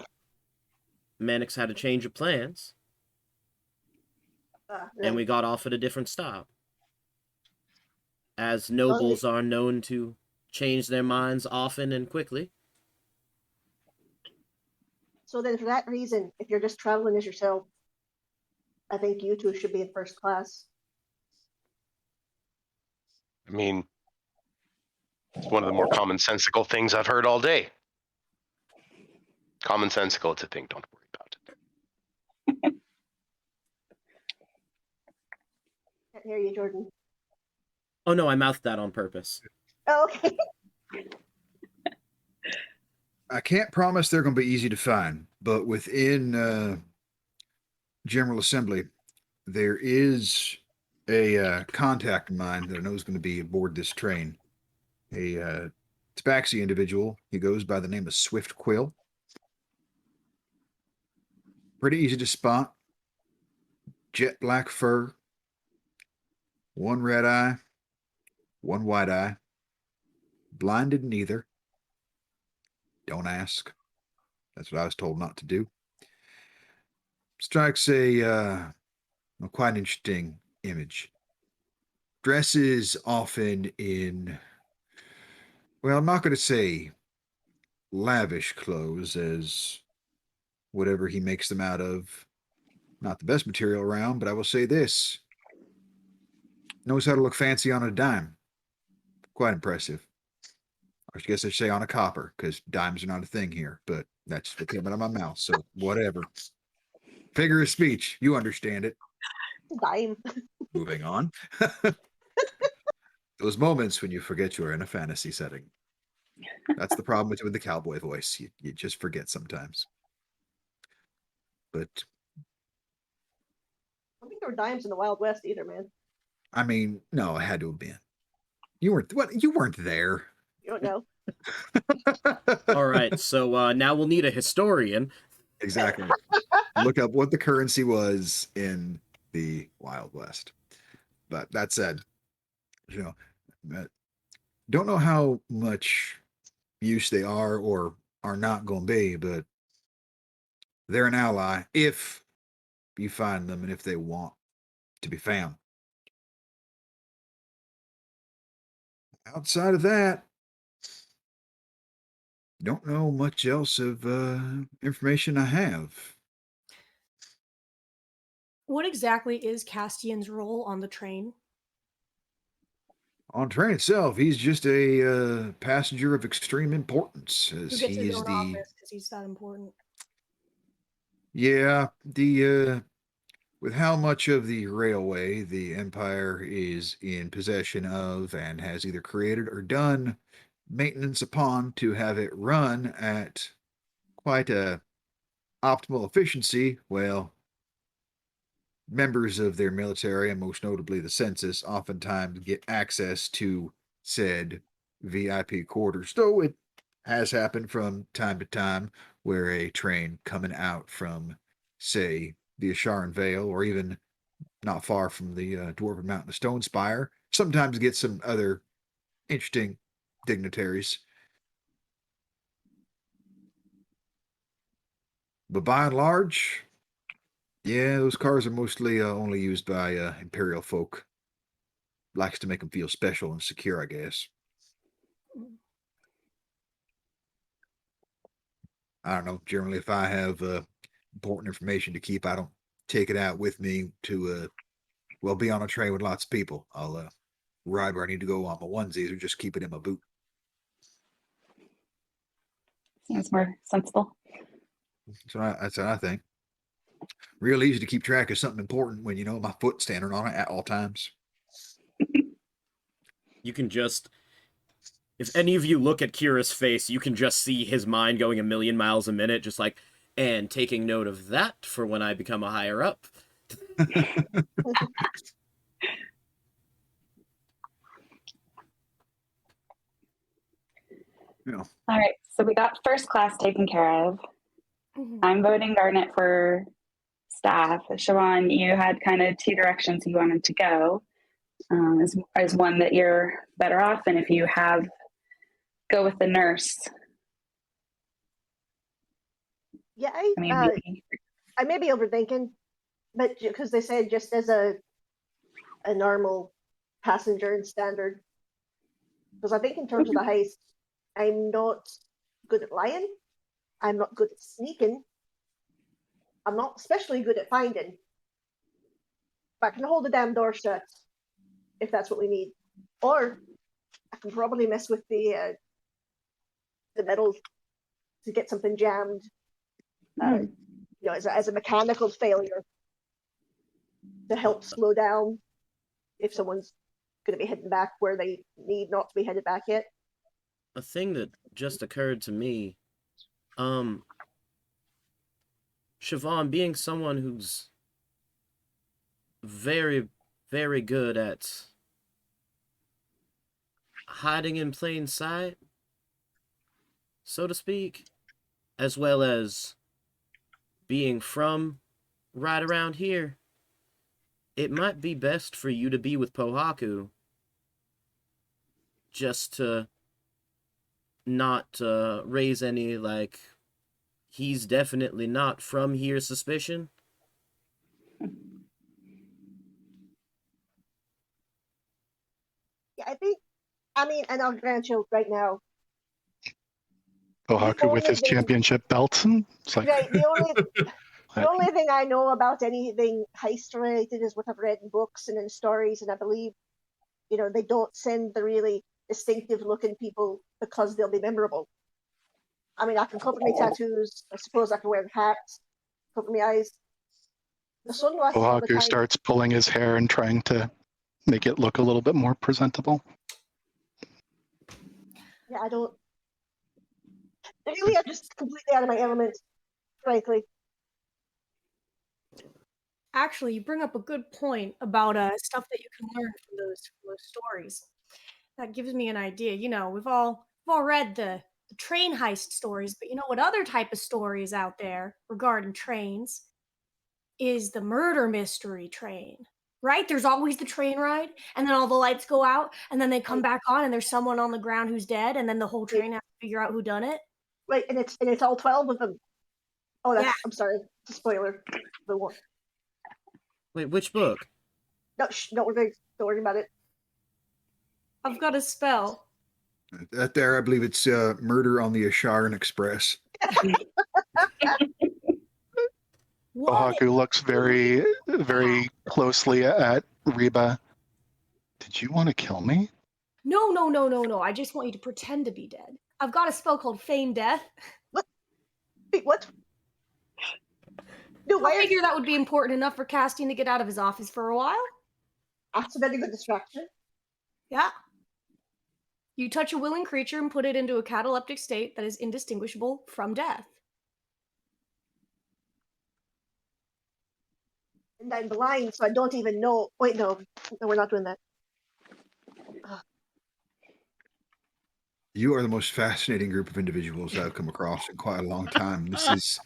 Mannix had a change of plans and we got off at a different stop. As nobles are known to change their minds often and quickly. So then for that reason, if you're just traveling as yourself, I think you two should be in first class. I mean, it's one of the more commonsensical things I've heard all day. Commonsensical, it's a thing. Don't worry about it. Can't hear you, Jordan. Oh no, I mouthed that on purpose. Oh, okay. I can't promise they're going to be easy to find, but within General Assembly, there is a contact of mine that I know is going to be aboard this train. A tabaxi individual. He goes by the name of Swift Quill. Pretty easy to spot. Jet black fur. One red eye. One white eye. Blinded in either. Don't ask. That's what I was told not to do. Strikes a quite interesting image. Dresses often in, well, I'm not going to say lavish clothes, as whatever he makes them out of, not the best material around, but I will say this. Knows how to look fancy on a dime. Quite impressive. I guess I should say on a copper, because dimes are not a thing here, but that's the coming out of my mouth, so whatever. Figure of speech. You understand it. Dime. Moving on. Those moments when you forget you're in a fantasy setting. That's the problem with the cowboy voice. You just forget sometimes. But I don't think there were dimes in the Wild West either, man. I mean, no, it had to have been. You weren't there. You don't know. All right, so now we'll need a historian. Exactly. Look up what the currency was in the Wild West. But that said, don't know how much use they are or are not going to be, but they're an ally if you find them and if they want to be found. Outside of that, don't know much else of information I have. What exactly is Castian's role on the train? On the train itself, he's just a passenger of extreme importance, Who as gets he his is own the office because he's that important? with how much of the railway the Empire is in possession of and has either created or done maintenance upon to have it run at quite a optimal efficiency, well, members of their military, and most notably the census, oftentimes get access to said VIP quarters, though it has happened from time to time where a train coming out from, say, the Asharan Vale, or even not far from the Dwarven Mountain of Stone Spire, sometimes gets some other interesting dignitaries. But by and large, yeah, those cars are mostly only used by Imperial folk. Likes to make them feel special and secure, I guess. I don't know. Generally, if I have important information to keep, I don't take it out with me to, be on a train with lots of people. I'll ride where I need to go on my onesies or just keep it in my boot. Seems more sensible. That's what I think. Real easy to keep track of something important when you know my foot's standing on it at all times. You can just, if any of you look at Kira's face, you can just see his mind going a million miles a minute, just like, and taking note of that for when I become a higher up. Yeah. All right, so we got first class taken care of. I'm voting Garnet for staff. Siobhan, you had kind of two directions you wanted to go. Is one that you're better off, and if you have, go with the nurse. Yeah, I mean, I may be overthinking, but because they said just as a normal passenger and standard. Because I think in terms of the heist, I'm not good at lying. I'm not good at sneaking. I'm not especially good at finding. But I can hold the damn door shut if that's what we need. Or I can probably mess with the metal to get something jammed. As a mechanical failure to help slow down if someone's going to be heading back where they need not to be headed back yet. A thing that just occurred to me, Siobhan, being someone who's very, very good at hiding in plain sight, so to speak, as well as being from right around here, it might be best for you to be with Pohaku just to not raise any, like, he's definitely not from here suspicion. Yeah, and I'll grant you right now. Pohaku with his championship belts, and it's like, right, the only thing I know about anything heist related is what I've read in books and in stories, and I believe, they don't send the really distinctive looking people because they'll be memorable. I mean, I can cover my tattoos. I suppose I can wear hats, cover my eyes. The sunglasses all the Pohaku time. starts pulling his hair and trying to make it look a little bit more presentable. Yeah, I don't. Really, I'm just completely out of my element, frankly. Actually, you bring up a good point about stuff that you can learn from those stories. That gives me an idea. We've all read the train heist stories, but you know what other type of stories out there regarding trains is the murder mystery train. Right? There's always the train ride, and then all the lights go out, and then they come back on, and there's someone on the ground who's dead, and then the whole train has to figure out who done it. Right, and it's all 12 of them. Oh, that's, Yeah. I'm sorry, it's a spoiler. The one. Wait, which book? No, don't worry about it. I've got a spell. That there, I believe it's Murder on the Asharan Express. Pohaku looks very, very closely at Reba. Did you want to kill me? No. I just want you to pretend to be dead. I've got a spell called Feign Death. What? Wait, what? No, I figure that would be important enough for Casting to get out of his office for a while. That's a very good distraction. Yeah. You touch a willing creature and put it into a cataleptic state that is indistinguishable from death. And I'm blind, so I don't even know. Wait, no, we're not doing that. You are the most fascinating group of individuals I've come across in quite a long time. This is,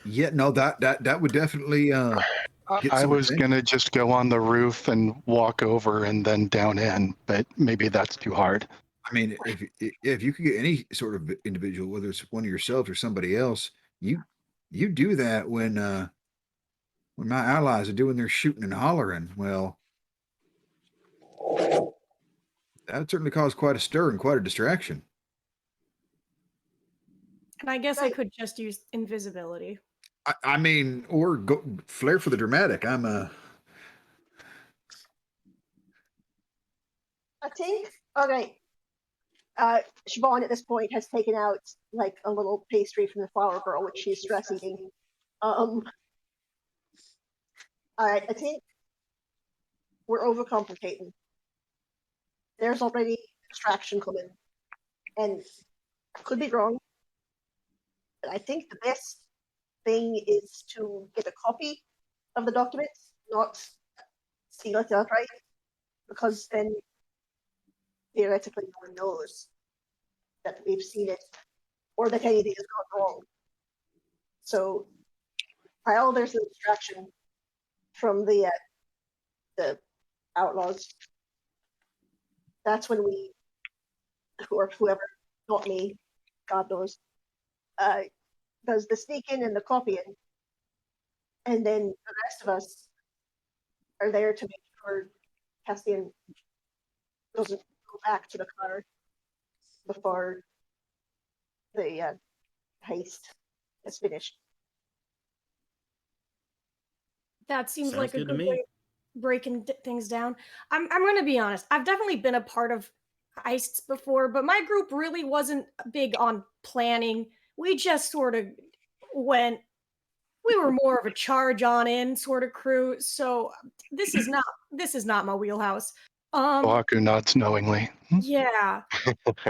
yeah, no, that would definitely. I was gonna just go on the roof and walk over and then down in, but maybe that's too hard. I mean, if you could get any sort of individual, whether it's one of yourselves or somebody else, you do that when my allies are doing their shooting and hollering. Well, that would certainly cause quite a stir and quite a distraction. And I guess I could just use invisibility. I mean, or go flare for the dramatic. I think. All right. Siobhan at this point has taken out like a little pastry from the flower girl, which she's stress eating. I think we're overcomplicating. There's already distraction coming, and I could be wrong, but I think the best thing is to get a copy of the documents, not seal it outright, because then theoretically no one knows that we've seen it or that anything has gone wrong. So while there's a distraction from the outlaws, that's when we, or whoever, not me, God knows, does the sneak in and the copying, and then the rest of us are there to make sure Castian doesn't go back to the car before the heist is finished. That seems Sounds like a good to good me. way of breaking things down. I'm going to be honest. I've definitely been a part of heists before, but my group really wasn't big on planning. We just sort of went. We were more of a charge on in sort of crew. So this is not my wheelhouse. Oaku nods knowingly. Yeah.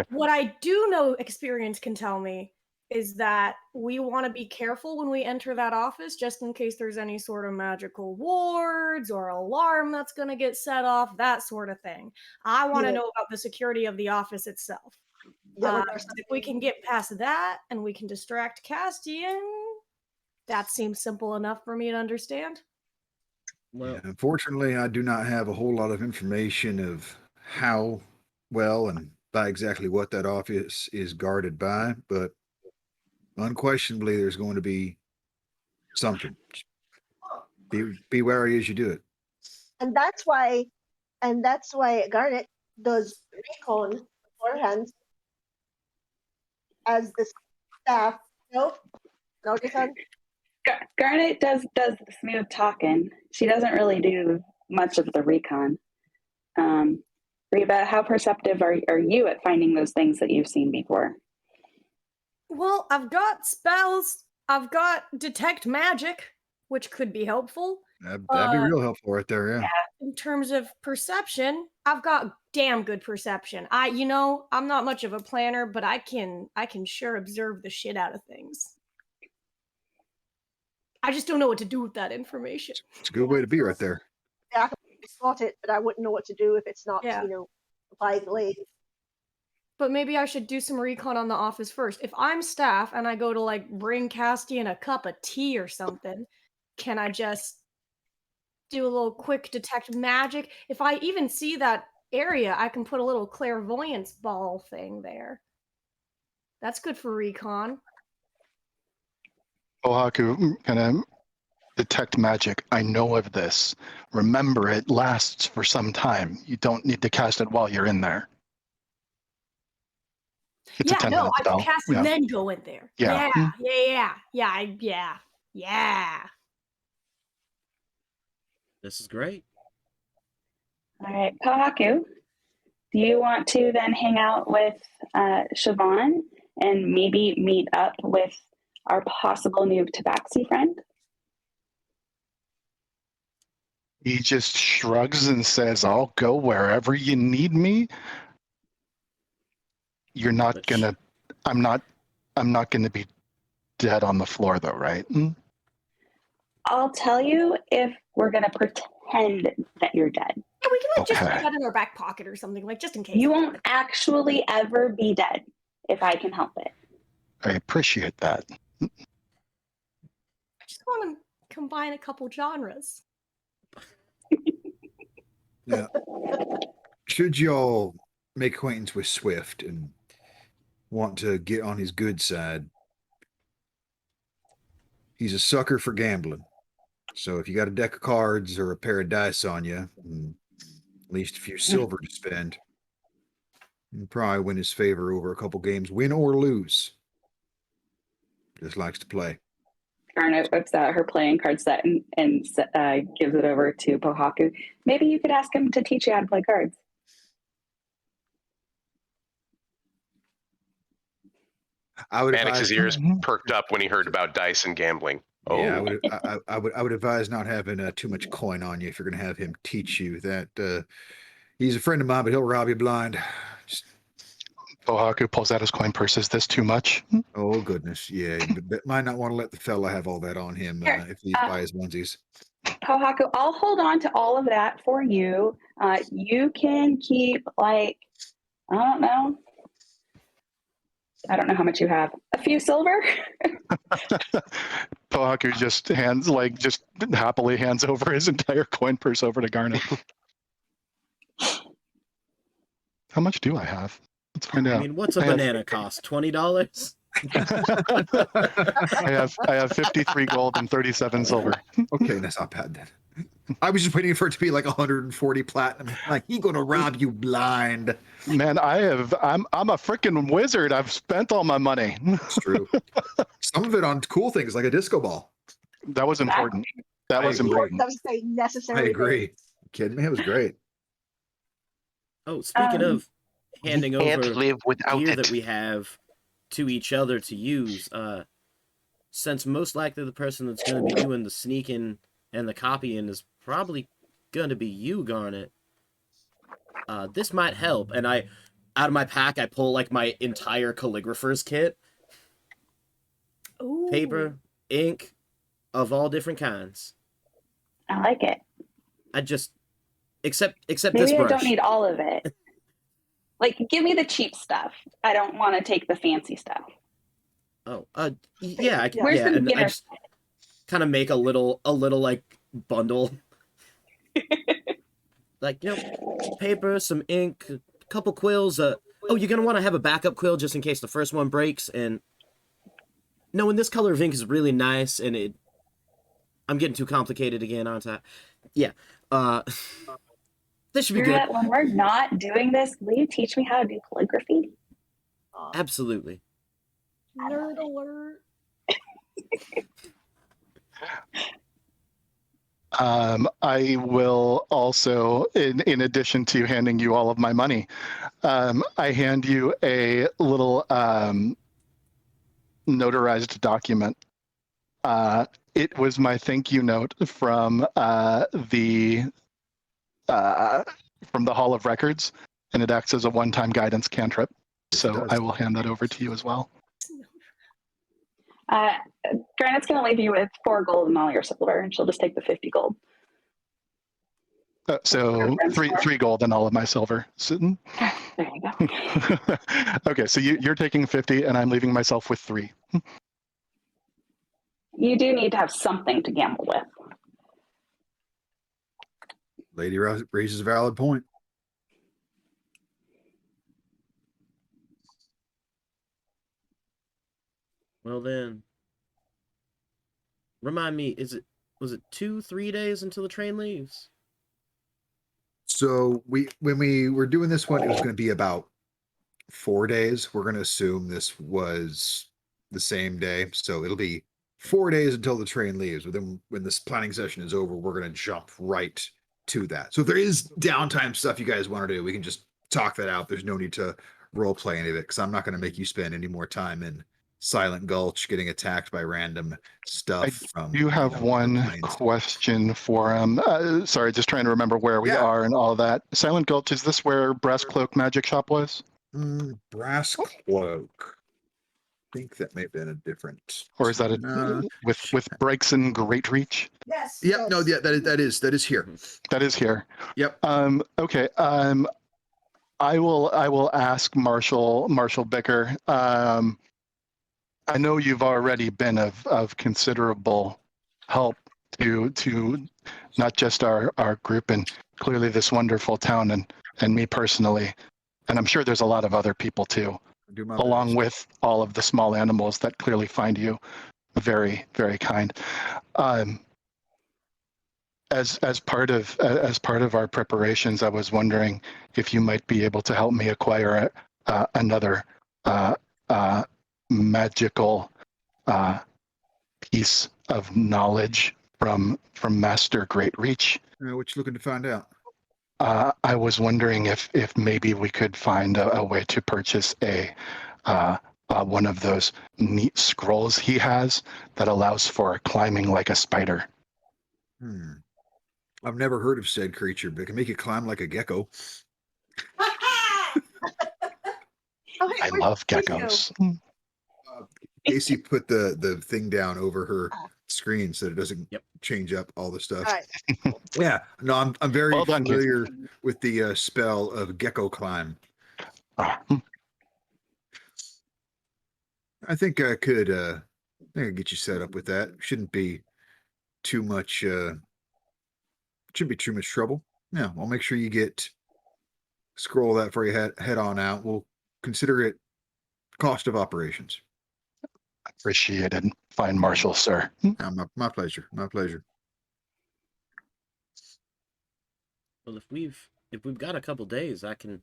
What I do know experience can tell me is that we want to be careful when we enter that office just in case there's any sort of magical wards or alarm that's going to get set off, that sort of thing. I want to Yeah. know about the security of the office itself. Yeah, If we can get past that and we can distract Castian, that seems simple enough for me to understand. Well, Yeah, unfortunately, I do not have a whole lot of information of how well and by exactly what that office is guarded by, but unquestionably, there's going to be something. Be wary as you do it. and that's why Garnet does recon beforehand as the staff. No, Jason. Garnet does the smooth talking. She doesn't really do much of the recon. Reba, how perceptive are you at finding those things that you've seen before? Well, I've got spells. I've got detect magic, which could be helpful. That'd be real helpful right there. Yeah. In terms of perception, I've got damn good perception. I'm not much of a planner, but I can sure observe the shit out of things. I just don't know what to do with that information. It's a good way to be right there. Yeah, I can spot it, but I wouldn't know what to do if it's not, Yeah. by glade. But maybe I should do some recon on the office first. If I'm staff and I go to like bring Castian a cup of tea or something, can I just do a little quick detect magic? If I even see that area, I can put a little clairvoyance ball thing there. That's good for recon. Oaku, kind of detect magic. I know of this. Remember, it lasts for some time. You don't need to cast it while you're in there. It's a 10-minute I spell. can cast and then go in there. Yeah. Yeah. this is great. All right, Kahaku, do you want to then hang out with Siobhan and maybe meet up with our possible new tabaxi friend? He just shrugs and says, I'll go wherever you need me. You're not gonna, I'm not gonna be dead on the floor though, right? I'll tell you if we're gonna pretend that you're dead. Yeah, we can just Okay. put that in our back pocket or something, like just in case. You won't actually ever be dead if I can help it. I appreciate that. I just want to combine a couple genres. Yeah. Should y'all make acquaintance with Swift and want to get on his good side, he's a sucker for gambling. So if you got a deck of cards or a pair of dice on you, and at least a few silver to spend, you can probably win his favor over a couple games, win or lose. Just likes to play. Garnet whips out her playing card set and gives it over to Pohaku. Maybe you could ask him to teach you how to play cards. I would Mannix's advise. ears perked up when he heard about dice and gambling. Oh, Yeah, I would advise not having too much coin on you if you're going to have him teach you that. He's a friend of mine, but he'll rob you blind. Just, Ohaku pulls out his coin purse. Is this too much? oh goodness, yeah. But might not want to let the fella have all that on him if he's by his onesies. Pohaku, I'll hold on to all of that for you. You can keep I don't know how much you have. A few silver. Pohaku just happily hands over his entire coin purse over to Garnet. How much do I have? Let's find out. I mean, what's a banana cost? $20? I have 53 gold and 37 silver. Okay, that's not bad then. I was just waiting for it to be like 140 platinum. Like, he's gonna rob you blind. Man, I'm a freaking wizard. I've spent all my money. It's true. Some of it on cool things like a disco ball. That was important. That was agree. important. That was a necessary. I agree. You kidding me? It was great. Oh, speaking of handing can't over live without gear it. that we have to each other to use, since most likely the person that's going to be doing the sneaking and the copying is probably going to be you, Garnet. This might help. And out of my pack, I pull like my entire calligrapher's kit. Ooh. Paper, ink, of all different kinds. I like it. I just, except this Maybe I brush. don't need all of it. Like, give me the cheap stuff. I don't want to take the fancy stuff. Oh, yeah, I can. Where's Yeah, the and I beginner? just kind of make a little like bundle, like paper, some ink, a couple quills. Oh, you're gonna want to have a backup quill just in case the first one breaks. And no, and this color of ink is really nice, and I'm getting too complicated again, aren't I? Yeah. This should be good. Garnet, when we're not doing this, will you teach me how to do calligraphy? Absolutely. Nerd alert. I will also, in addition to handing you all of my money, I hand you a little notarized document. It was my thank you note from the Hall of Records, and it acts as a one-time guidance cantrip. So I will hand that over to you as well. Granite's going to leave you with 4 gold and all your silver, and she'll just take the 50 gold. So three gold and all of my silver. So, There you go. okay, so you're taking 50, and I'm leaving myself with 3. You do need to have something to gamble with. Lady raises a valid point. Well then, remind me, was it 2-3 days until the train leaves? So when we were doing this one, it was going to be about 4 days. We're going to assume this was the same day, so it'll be 4 days until the train leaves. But then when this planning session is over, we're going to jump right to that. So if there is downtime stuff you guys want to do, we can just talk that out. There's no need to role play any of it, because I'm not going to make you spend any more time in Silent Gulch getting attacked by random stuff. You have one question for him. Sorry, just trying to remember where we are and all that. Silent Gulch, is this where Brass Cloak Magic Shop was? Brass Cloak. I think that may have been a different. Or is that with Brightson Great Reach? Yes. Yep. Yes. No. Yeah. That is here. That is here. Yep. Okay. I will ask Marshall Bicker. I know you've already been of considerable help to not just our group and clearly this wonderful town and me personally, and I'm sure there's a lot of other people too, along with all of the small animals that clearly find you very, very kind. As part of our preparations, I was wondering if you might be able to help me acquire another magical piece of knowledge from Master Great Reach. What you looking to find out? I was wondering if maybe we could find a way to purchase a one of those neat scrolls he has that allows for climbing like a spider. I've never heard of said creature, but it can make you climb like a gecko. Oh, hey, I where'd love Casey go? geckos. Casey put the thing down over her screen so that it doesn't Yep. change up all the stuff. All right. Yeah, no, I'm very Well done, Casey. familiar with the spell of gecko climb. I think I could get you set up with that. Shouldn't be too much shouldn't be too much trouble. Yeah, I'll make sure you get scroll that for you head on out. We'll consider it cost of operations. Appreciated, fine marshal, sir. My pleasure. My pleasure. Well, if we've got a couple days, I can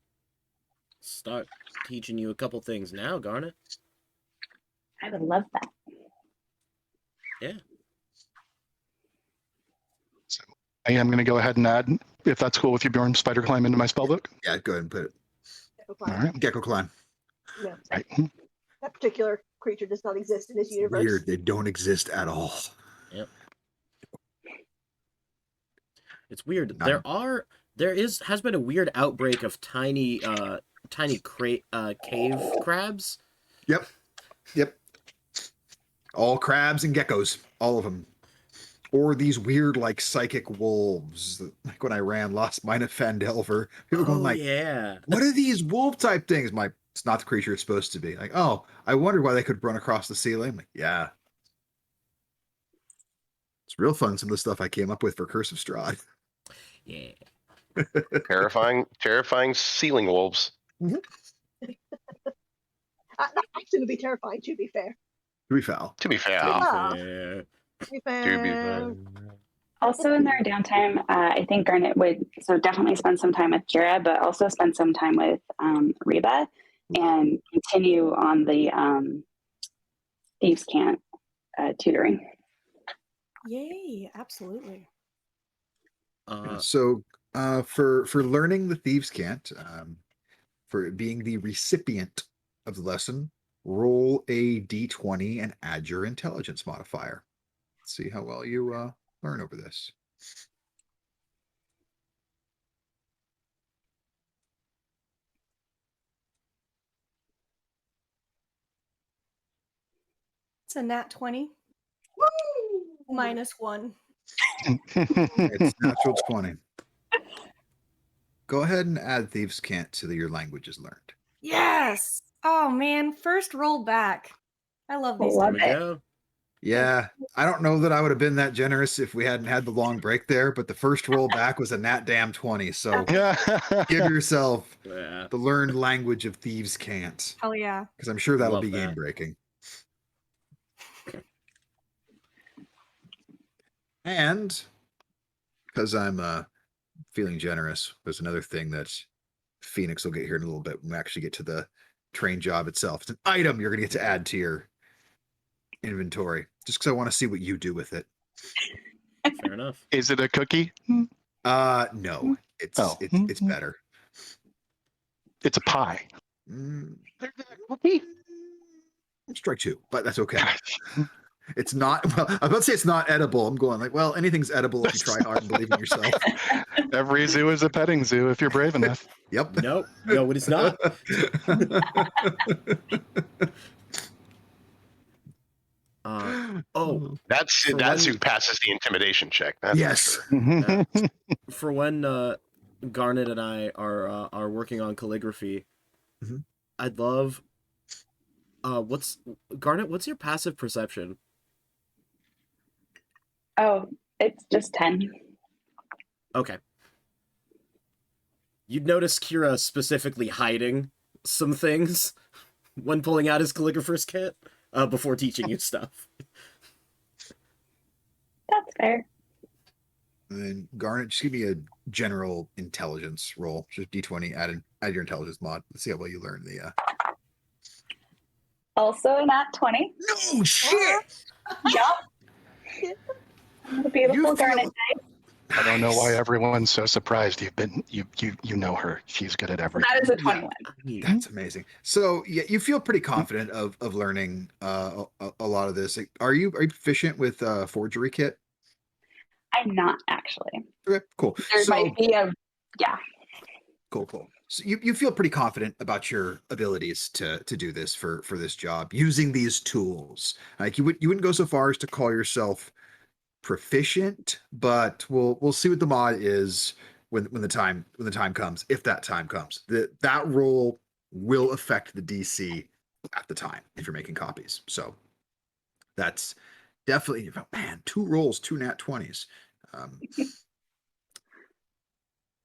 start teaching you a couple things now, Garnet. I would love that. Yeah. So I am going to go ahead and add, if that's cool with you, Bjorn, spider climb into my spellbook. Yeah, go ahead and put it. All right. Gecko climb. No, Right. that particular creature does not exist in this universe. Weird. They don't exist at all. Yep. It's weird. None. Has been a weird outbreak of tiny cave crabs. Yep. All crabs and geckos, all of them. Or these weird, like, psychic wolves. Like when I ran Lost Mine of Fandelver, people going like, yeah. what are these wolf type things? It's not the creature it's supposed to be. Like, oh, I wondered why they could run across the ceiling. I'm like, yeah. It's real fun, some of the stuff I came up with for Curse of Strahd. Yeah. terrifying ceiling wolves. That actually would be terrifying, to be fair. To be foul. To be fair, Ah. Yeah. To be to be fair. fair. Also, in their downtime, I think Garnet would definitely spend some time with Kira, but also spend some time with Reba and continue on the Thieves' Cant tutoring. Yay, absolutely. So for learning the Thieves' Cant, for being the recipient of the lesson, roll a d20 and add your intelligence modifier. Let's see how well you learn over this. It's a nat 20 -1. It's natural 20. Go ahead and add Thieves' Cant to your languages learned. Yes. Oh man, first roll back. I love these. Love There we it. go. Yeah, I don't know that I would have been that generous if we hadn't had the long break there, but the first roll back was a nat damn 20. So give yourself Yeah. the learned language of Thieves' Cant, Hell yeah. because I'm sure that'll Love be that. game breaking. And because I'm feeling generous, there's another thing that Phoenix will get here in a little bit when we actually get to the train job itself. It's an item you're going to get to add to your inventory, just because I want to see what you do with it. Fair enough. Is it a cookie? No, it's better. It's a pie. Cookie? Strike two, but that's okay. It's not. Well, I'm about to say it's not edible. I'm going like, well, anything's edible if you try hard and believe in yourself. Every zoo is a petting zoo if you're brave enough. Yep. No, it is not. That's who passes the intimidation check. That's yes. for sure. For when Garnet and I are working on calligraphy, Mhm. I'd love. Garnet? What's your passive perception? Oh, it's just 10. Okay. You'd notice Kira specifically hiding some things when pulling out his calligrapher's kit before teaching you stuff. That's fair. And then Garnet, just give me a general intelligence roll. Just D20. Add your intelligence mod. Let's see how well you learn the. Also not 20. No shit. Yup. The beautiful Garnet dice. I don't know why Nice. everyone's so surprised. You know her. She's good at everything. That is a 21. That's amazing. So yeah, you feel pretty confident of learning a lot of this. Like, are you proficient with forgery kit? I'm not actually. Okay, cool. There So might be a, yeah. cool. So you feel pretty confident about your abilities to do this for this job using these tools. Like you wouldn't go so far as to call yourself proficient, but we'll see what the mod is when the time comes, if that time comes. That roll will affect the DC at the time if you're making copies. So that's definitely, man, 2 rolls, 2 nat 20s.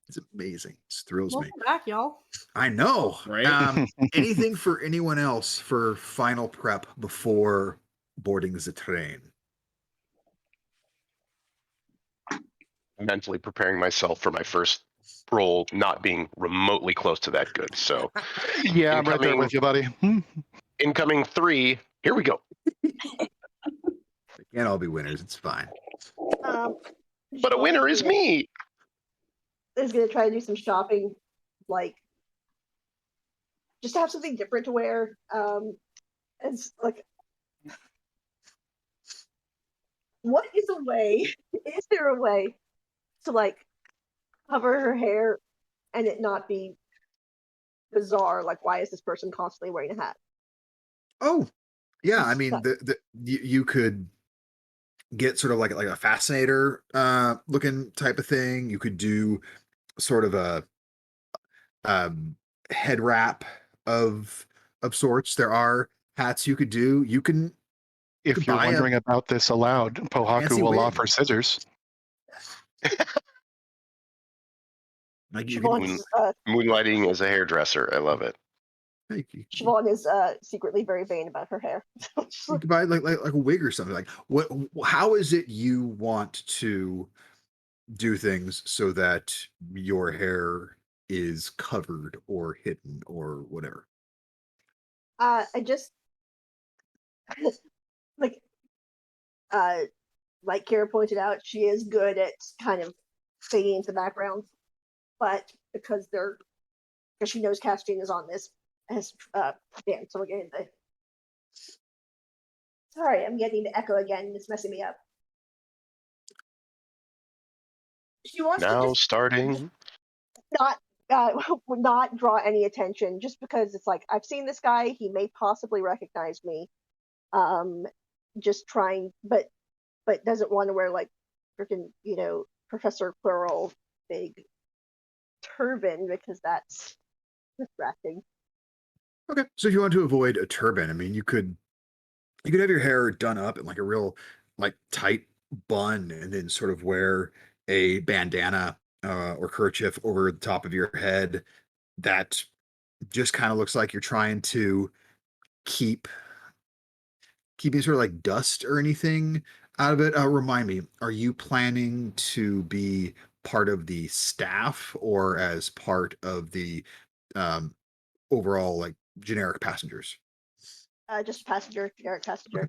It's amazing. It thrills me. Welcome back, y'all. I know. Right? Anything for anyone else for final prep before boarding the train? Mentally preparing myself for my first roll not being remotely close to that good. So Yeah, I'm right there with you, buddy. incoming 3, here we go. They can't all be winners. It's fine. But a winner is me. Is gonna try to do some shopping, like just to have something different to wear. It's like, what is a way? Is there a way to like cover her hair and it not be bizarre? Like, why is this person constantly wearing a hat? Oh, yeah. I mean, you could get sort of like a fascinator looking type of thing. You could do sort of a head wrap of sorts. There are hats you could do. You can If you're buy a wondering about this aloud, Pohaku fancy will wig. offer scissors. Like you can, Siobhan's, Moonlighting as a hairdresser. I love it. you Siobhan is secretly very vain about her hair. could buy like a wig or something. Like what? How is it you want to do things so that your hair is covered or hidden or whatever? I just like like Kara pointed out, she is good at kind of fading into the background, but because she knows Castine is on this, has damn. So we're getting the. Sorry, I'm getting the echo again. It's messing me up. She wants to Now just starting. not not draw any attention, just because it's like, I've seen this guy. He may possibly recognize me. Just trying, but doesn't want to wear like freaking Professor Quirrell big turban because that's distracting. Okay, so if you want to avoid a turban, I mean, you could have your hair done up in like a real like tight bun, and then sort of wear a bandana or kerchief over the top of your head that just kind of looks like you're trying to keep keeping sort of like dust or anything out of it. Remind me, are you planning to be part of the staff or as part of the um, overall like generic passengers? Just passenger, generic passenger.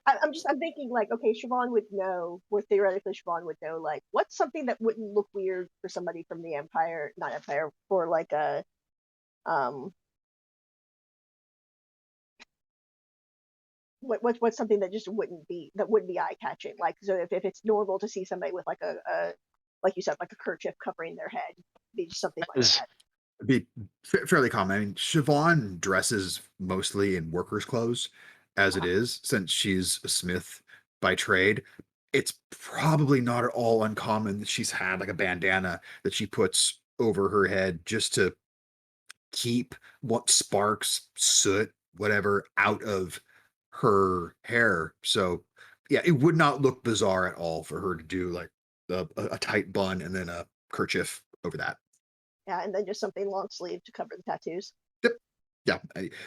I'm thinking like, okay, Siobhan would know, or theoretically Siobhan would know, like, what's something that wouldn't look weird for somebody from the Empire, not Empire, for like a what's something that just wouldn't be eye catching. Like, so if it's normal to see somebody with like a like you said, like a kerchief covering their head, be just something like that. Be fairly common. I mean, Siobhan dresses mostly in workers' clothes as it is, since she's a smith by trade. It's probably not at all uncommon that she's had like a bandana that she puts over her head just to keep what sparks, soot, whatever out of her hair. So yeah, it would not look bizarre at all for her to do like a tight bun and then a kerchief over that. Yeah, and then just something long sleeve to cover the tattoos. Yep. Yeah,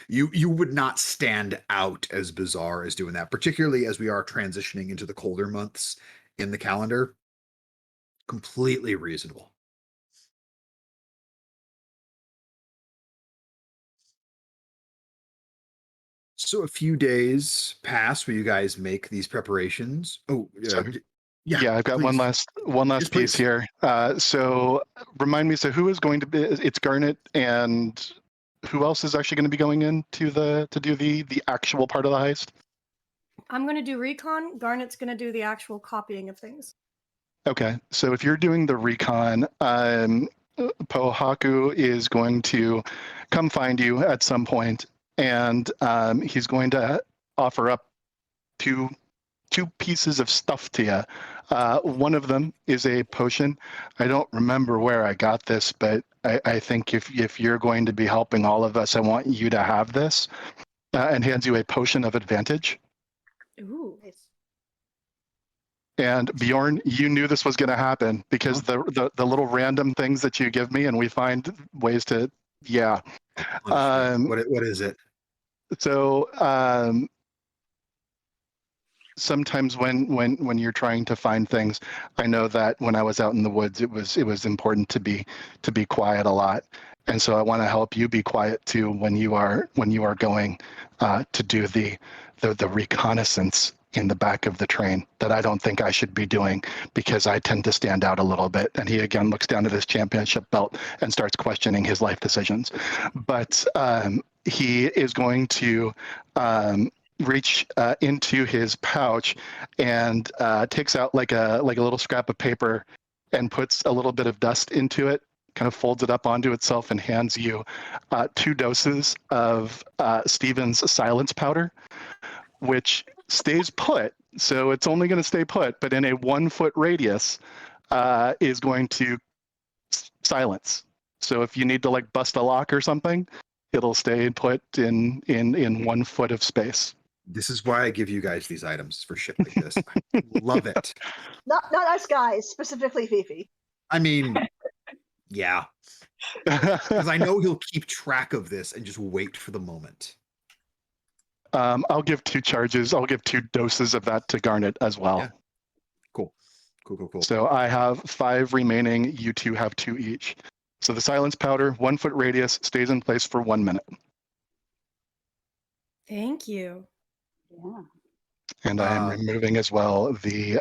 you would not stand out as bizarre as doing that, particularly as we are transitioning into the colder months in the calendar. Completely reasonable. So a few days pass where you guys make these preparations. Oh, So Yeah, I've got one please. last Yes, piece please. here. So remind me, so who is going to be? It's Garnet, and who else is actually going to be going in to do the actual part of the heist? I'm going to do recon. Garnet's going to do the actual copying of things. Okay, so if you're doing the recon, Pohaku is going to come find you at some point, and he's going to offer up two pieces of stuff to you. One of them is a potion. I don't remember where I got this, but I think if you're going to be helping all of us, I want you to have this, and hands you a potion of advantage. Ooh. Nice. And Bjorn, you knew this was going to happen because the little random things that you give me, and we find ways to, yeah. What is it? So sometimes when you're trying to find things, I know that when I was out in the woods, it was important to be quiet a lot, and so I want to help you be quiet too when you are going to do the reconnaissance in the back of the train that I don't think I should be doing because I tend to stand out a little bit. And he again looks down at his championship belt and starts questioning his life decisions. But he is going to reach into his pouch and takes out like a little scrap of paper and puts a little bit of dust into it, kind of folds it up onto itself and hands you 2 doses of Steven's silence powder, which stays put. So it's only going to stay put, but in a 1 foot radius is going to silence. So if you need to like bust a lock or something, it'll stay put in 1 foot of space. This is why I give you guys these items for shit like this. I love it. Not us guys, specifically Fifi. I mean, yeah. Because I know he'll keep track of this and just wait for the moment. I'll give 2 charges. I'll give 2 doses of that to Garnet as well. Yeah. Cool. So I have 5 remaining. You 2 have 2 each. So the silence powder, 1 foot radius, stays in place for 1 minute. Thank you. Yeah. And I am removing as well the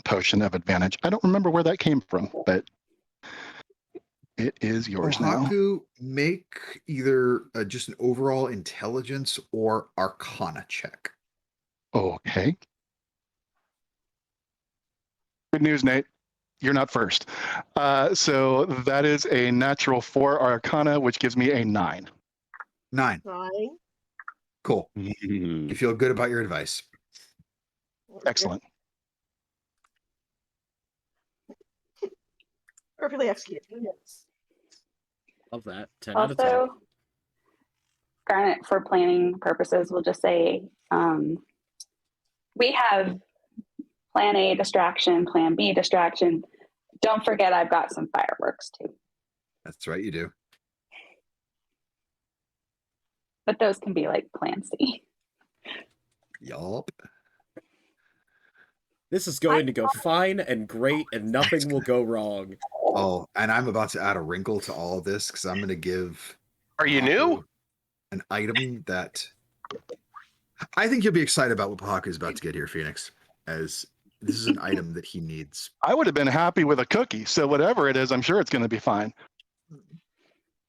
potion of advantage. I don't remember where that came from, but it is yours now. Haku, make either just an overall intelligence or arcana check. Okay. Good news, Nate. You're not first. So that is a natural 4 arcana, which gives me a 9. 9. 9. Cool. You feel good about your advice. Excellent. Perfectly executed. Love that. 10 out of 10. Also, Garnet, for planning purposes, we'll just say we have plan A distraction, plan B distraction. Don't forget I've got some fireworks too. That's right, you do. But those can be like plan C. Yup. This is going to go fine and great, and nothing will go wrong. Oh, and I'm about to add a wrinkle to all of this because I'm going to give. Are you new? An item that I think you'll be excited about what Pahaku is about to get here, Phoenix, as this is an item that he needs. I would have been happy with a cookie. So whatever it is, I'm sure it's going to be fine.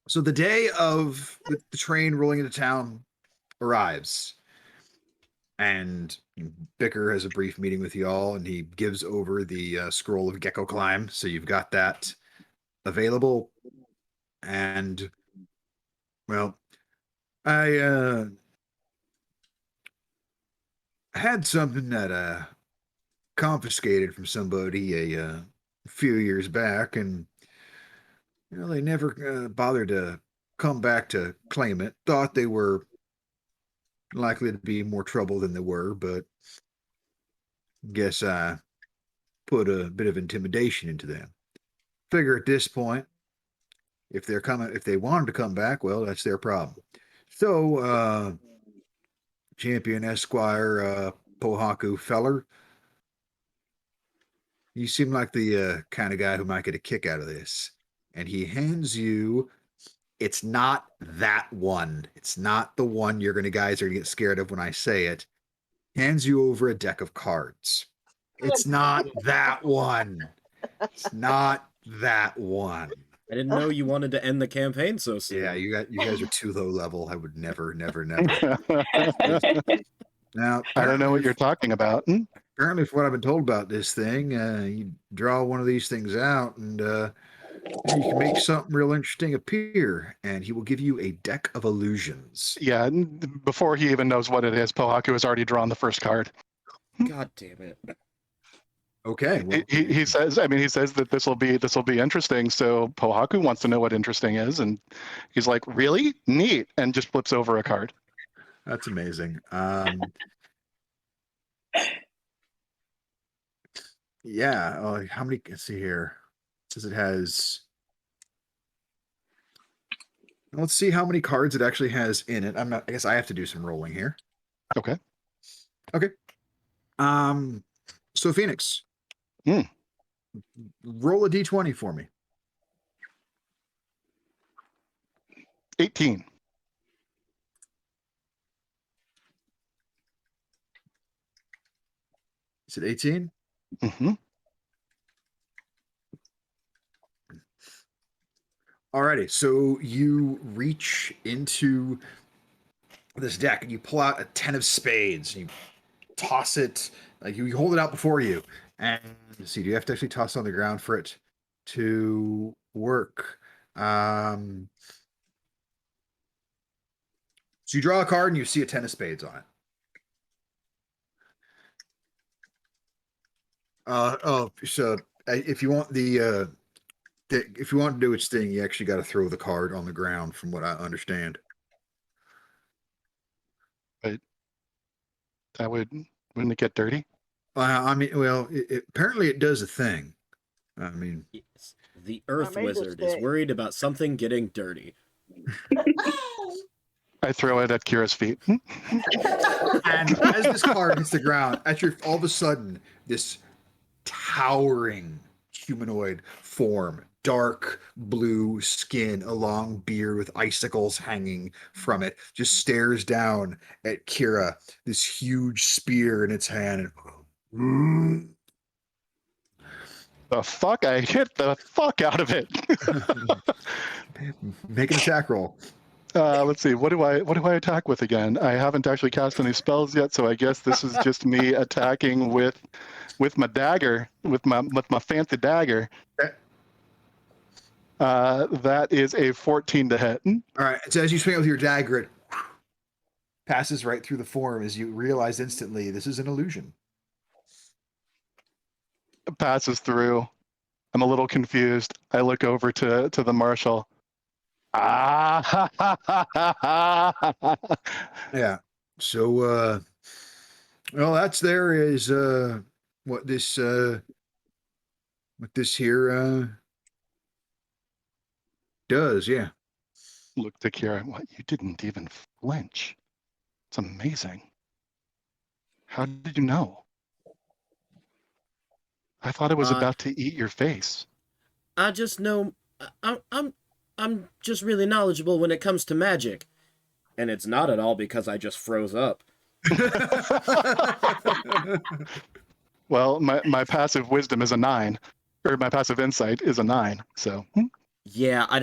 So the day of the train rolling into town arrives, and Bicker has a brief meeting with y'all, and he gives over the scroll of Gecko Climb. So you've got that available. And, well, I had something that confiscated from somebody a few years back, and they never bothered to come back to claim it. Thought they were likely to be more trouble than they were, but guess I put a bit of intimidation into them. Figure at this point, if they wanted to come back, well, that's their problem. So, Champion Esquire Pohaku Feller, you seem like the kind of guy who might get a kick out of this. And he hands you, it's not that one. It's not the one guys are going to get scared of when I say it. Hands you over a deck of cards. It's not that one. It's not that one. I didn't know you wanted to end the campaign so soon. Yeah, you guys are too low level. I would never. Now, I don't know what you're talking about. apparently, from what I've been told about this thing, you draw one of these things out, and you can make something real interesting appear, and he will give you a deck of illusions. Yeah, before he even knows what it is, Pohaku has already drawn the first card. God damn it. Okay. Well, He says, he says that this will be interesting. So Pohaku wants to know what interesting is, and he's like, "Really? Neat!" and just flips over a card. That's amazing. Yeah. How many? Let's see here. It says it has. Let's see how many cards it actually has in it. I guess I have to do some rolling here. Okay. So Phoenix. Hmm. Roll a d20 for me. 18. Is it 18? Mm-hmm. Alrighty, so you reach into this deck and you pull out a 10 of spades. And you toss it, like you hold it out before you. And let's see, do you have to actually toss it on the ground for it to work? So you draw a card and you see a 10 of spades on it. So if you want if you want to do its thing, you actually got to throw the card on the ground, from what I understand. But that wouldn't it get dirty? Apparently it does a thing. Yes. The Earth made this Wizard is thing. worried about something getting dirty. I throw it at Kira's feet. And as this card hits the ground, all of a sudden, this towering humanoid form, dark blue skin, a long beard with icicles hanging from it, just stares down at Kira, this huge spear in its hand. The fuck! I hit the fuck out of it. Make an attack roll. Let's see. What do I attack with again? I haven't actually cast any spells yet, so I guess this is just me attacking with my dagger, with my fancy dagger. Okay. That is a 14 to hit. All right. So as you swing it with your dagger, it passes right through the form as you realize instantly this is an illusion. Passes through. I'm a little confused. I look over to the marshal. Ah. Yeah. So, that's there is what this here does. Yeah. Look to Kira. What? You didn't even flinch. It's amazing. How did you know? I thought it was about to eat your face. I just know I'm just really knowledgeable when it comes to magic. And it's not at all because I just froze up. Well, my passive wisdom is a 9, or my passive insight is a 9. So yeah, I'd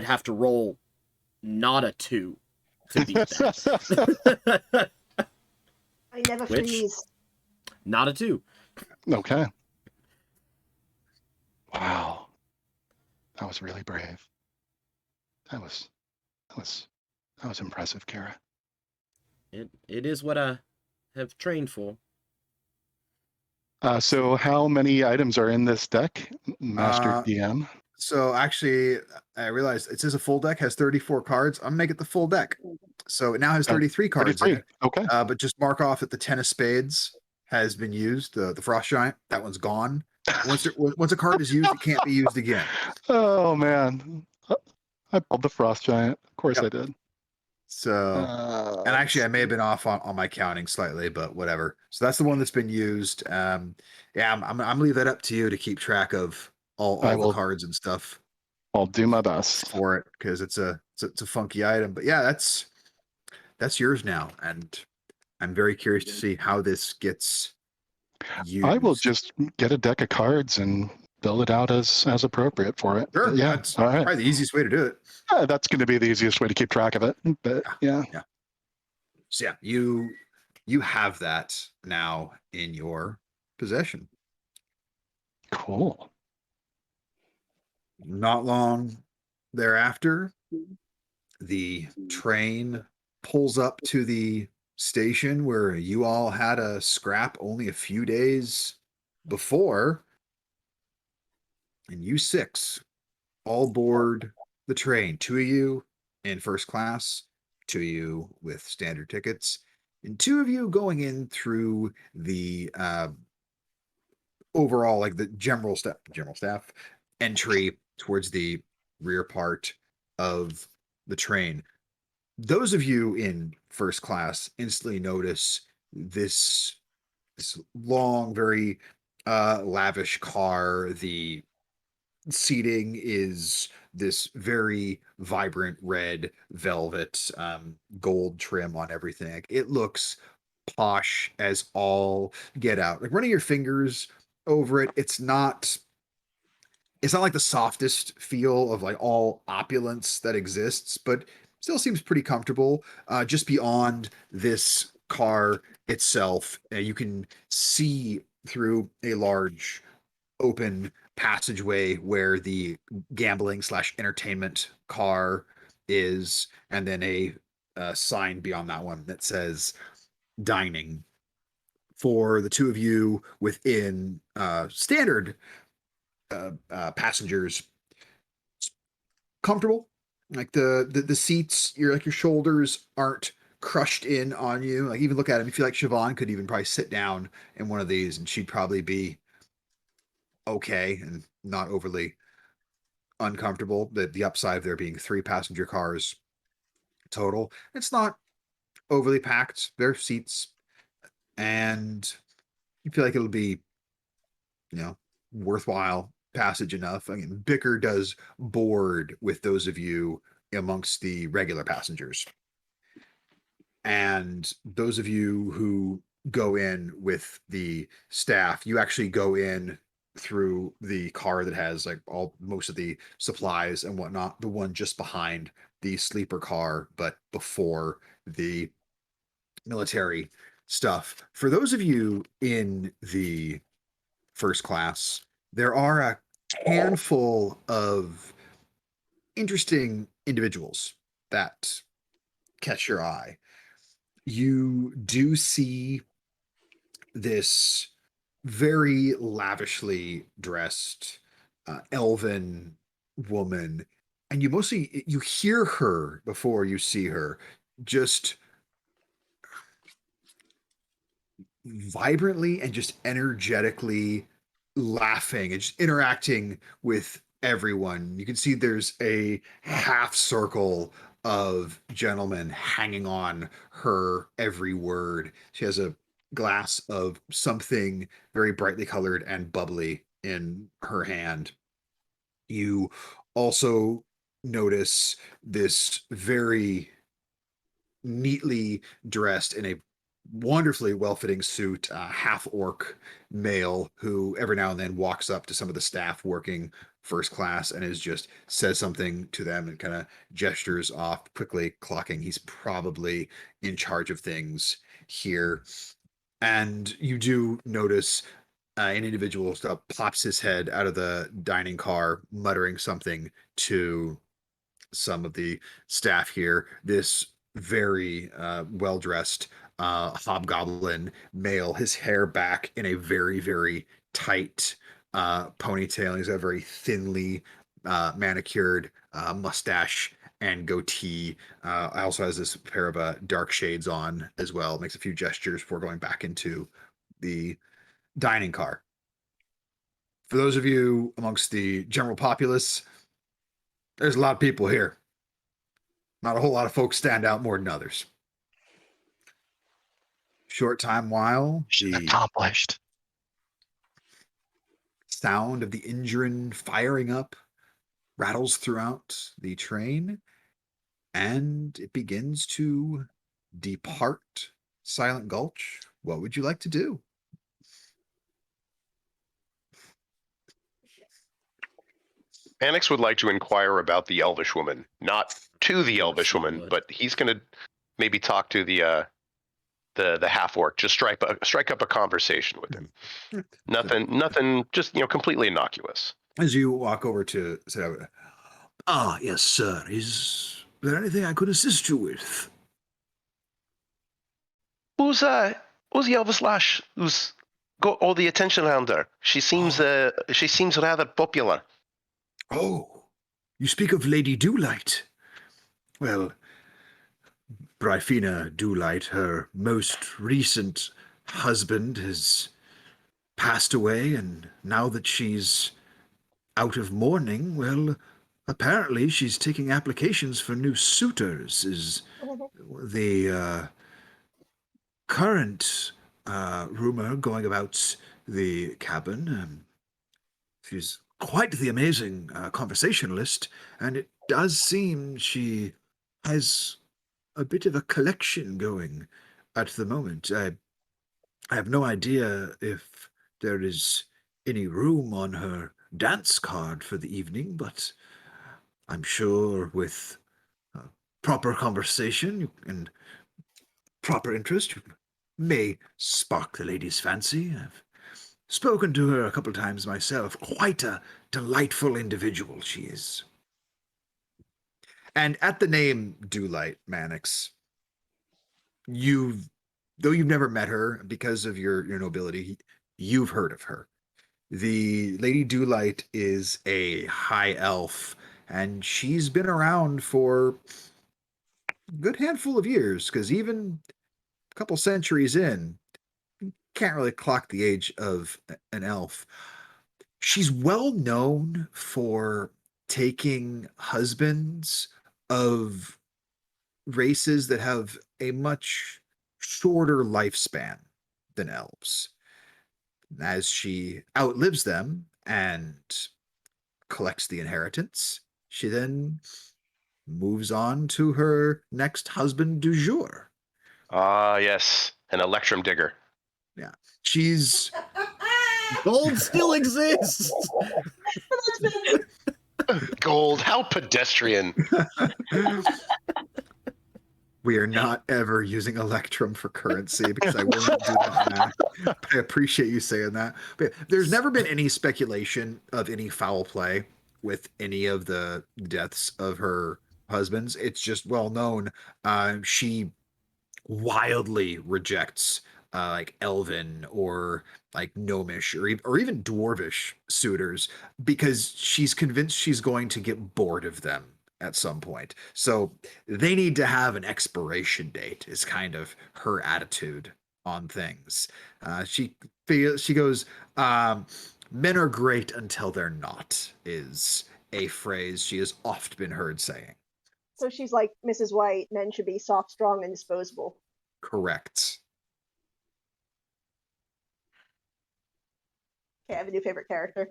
have to roll not a 2 to beat that. I never Which? freeze. Not a 2. Okay. Wow, that was really brave. That was impressive, Kira. It is what I have trained for. So how many items are in this deck, Master DM? So actually, I realized it says a full deck has 34 cards. I'm gonna make it the full deck. So it now has 33 cards in 33. it. Okay. But just mark off that the 10 of spades has been used. The Frost Giant, that one's gone. Once a card is used, it can't be used again. Oh man, I pulled the Frost Giant. Of course I did. So, and actually, I may have been off on my counting slightly, but whatever. So that's the one that's been used. Yeah, I'm gonna leave that up to you to keep track of all the cards and stuff. I'll do my best for it because it's a funky item. But yeah, that's yours now, and I'm very curious to see how this gets use. I will just get a deck of cards and build it out as appropriate for it. Sure, Yeah, that's all right. probably the easiest way to do it. That's going to be the easiest way to keep track of it. But yeah. So yeah, you have that now in your possession. Cool. Not long thereafter, the train pulls up to the station where you all had a scrap only a few days before, and you six all board the train. Two of you in first class, two of you with standard tickets, and two of you going in through the overall, like the general staff entry towards the rear part of the train. Those of you in first class instantly notice this long, very lavish car. The seating is this very vibrant red velvet, gold trim on everything. Like, it looks posh as all get out. Like, running your fingers over it, it's not like the softest feel of like all opulence that exists, but still seems pretty comfortable. Just beyond this car itself, you can see through a large open passageway where the gambling slash entertainment car is, and then a sign beyond that one that says dining. For the two of you within standard passengers, comfortable. Like the seats, your shoulders aren't crushed in on you. Like, even look at him. You feel like Siobhan could even probably sit down in one of these, and she'd probably be okay and not overly uncomfortable. The upside of there being 3 passenger cars total, it's not overly packed. There are seats, and you feel like it'll be, worthwhile passage enough. I mean, Bicker does board with those of you amongst the regular passengers. And those of you who go in with the staff, you actually go in through the car that has like most of the supplies and whatnot, the one just behind the sleeper car, but before the military stuff. For those of you in the first class, there are a handful of interesting individuals that catch your eye. You do see this very lavishly dressed elven woman, and you hear her before you see her, just vibrantly and just energetically laughing and just interacting with everyone. You can see there's a half circle of gentlemen hanging on her every word. She has a glass of something very brightly colored and bubbly in her hand. You also notice this very neatly dressed in a wonderfully well-fitting suit, half orc male who every now and then walks up to some of the staff working first class and is just says something to them and kind of gestures off, quickly clocking he's probably in charge of things here. And you do notice an individual pops his head out of the dining car, muttering something to some of the staff here. This very well dressed hobgoblin male, his hair back in a very, very tight ponytail. He's got a very thinly manicured mustache and goatee. Also has this pair of dark shades on as well. Makes a few gestures before going back into the dining car. For those of you amongst the general populace, there's a lot of people here. Not a whole lot of folks stand out more than others. Short time while, the Accomplished. sound of the engine firing up rattles throughout the train, and it begins to depart Silent Gulch. What would you like to do? Annex would like to inquire about the Elvish woman, not to the Elvish woman, but he's going to maybe talk to the half orc. Just strike up a conversation with him. Nothing. Just completely innocuous. As you walk over to say, yes, sir. Is there anything I could assist you with? Who's the Elvis lash who's got all the attention around her? She seems rather popular. Oh, you speak of Lady Dewlight. Well, Bryfina Dewlight, her most recent husband, has passed away, and now that she's out of mourning, well, apparently she's taking applications for new suitors, is the current rumor going about the cabin. She's quite the amazing conversationalist, and it does seem she has a bit of a collection going at the moment. I have no idea if there is any room on her dance card for the evening, but I'm sure with proper conversation and proper interest, you may spark the lady's fancy. I've spoken to her a couple of times myself. Quite a delightful individual she is. And at the name Dewlight, Mannix, though you've never met her because of your nobility, you've heard of her. The Lady Dewlight is a high elf, and she's been around for a good handful of years, because even a couple centuries in, you can't really clock the age of an elf. She's well known for taking husbands of races that have a much shorter lifespan than elves. As she outlives them and collects the inheritance, she then moves on to her next husband du jour. Ah, yes, an electrum digger. Yeah, she's Gold still exists. Gold, how pedestrian. We are not ever using Electrum for currency because I wouldn't do that. I appreciate you saying that. But there's never been any speculation of any foul play with any of the deaths of her husbands. It's just well known. She wildly rejects like elven or like gnomish or even dwarvish suitors because she's convinced she's going to get bored of them at some point. So they need to have an expiration date is kind of her attitude on things. She goes, men are great until they're not, is a phrase she has oft been heard saying. So she's like Mrs. White, men should be soft, strong, and disposable. Correct. Okay, I have a new favorite character.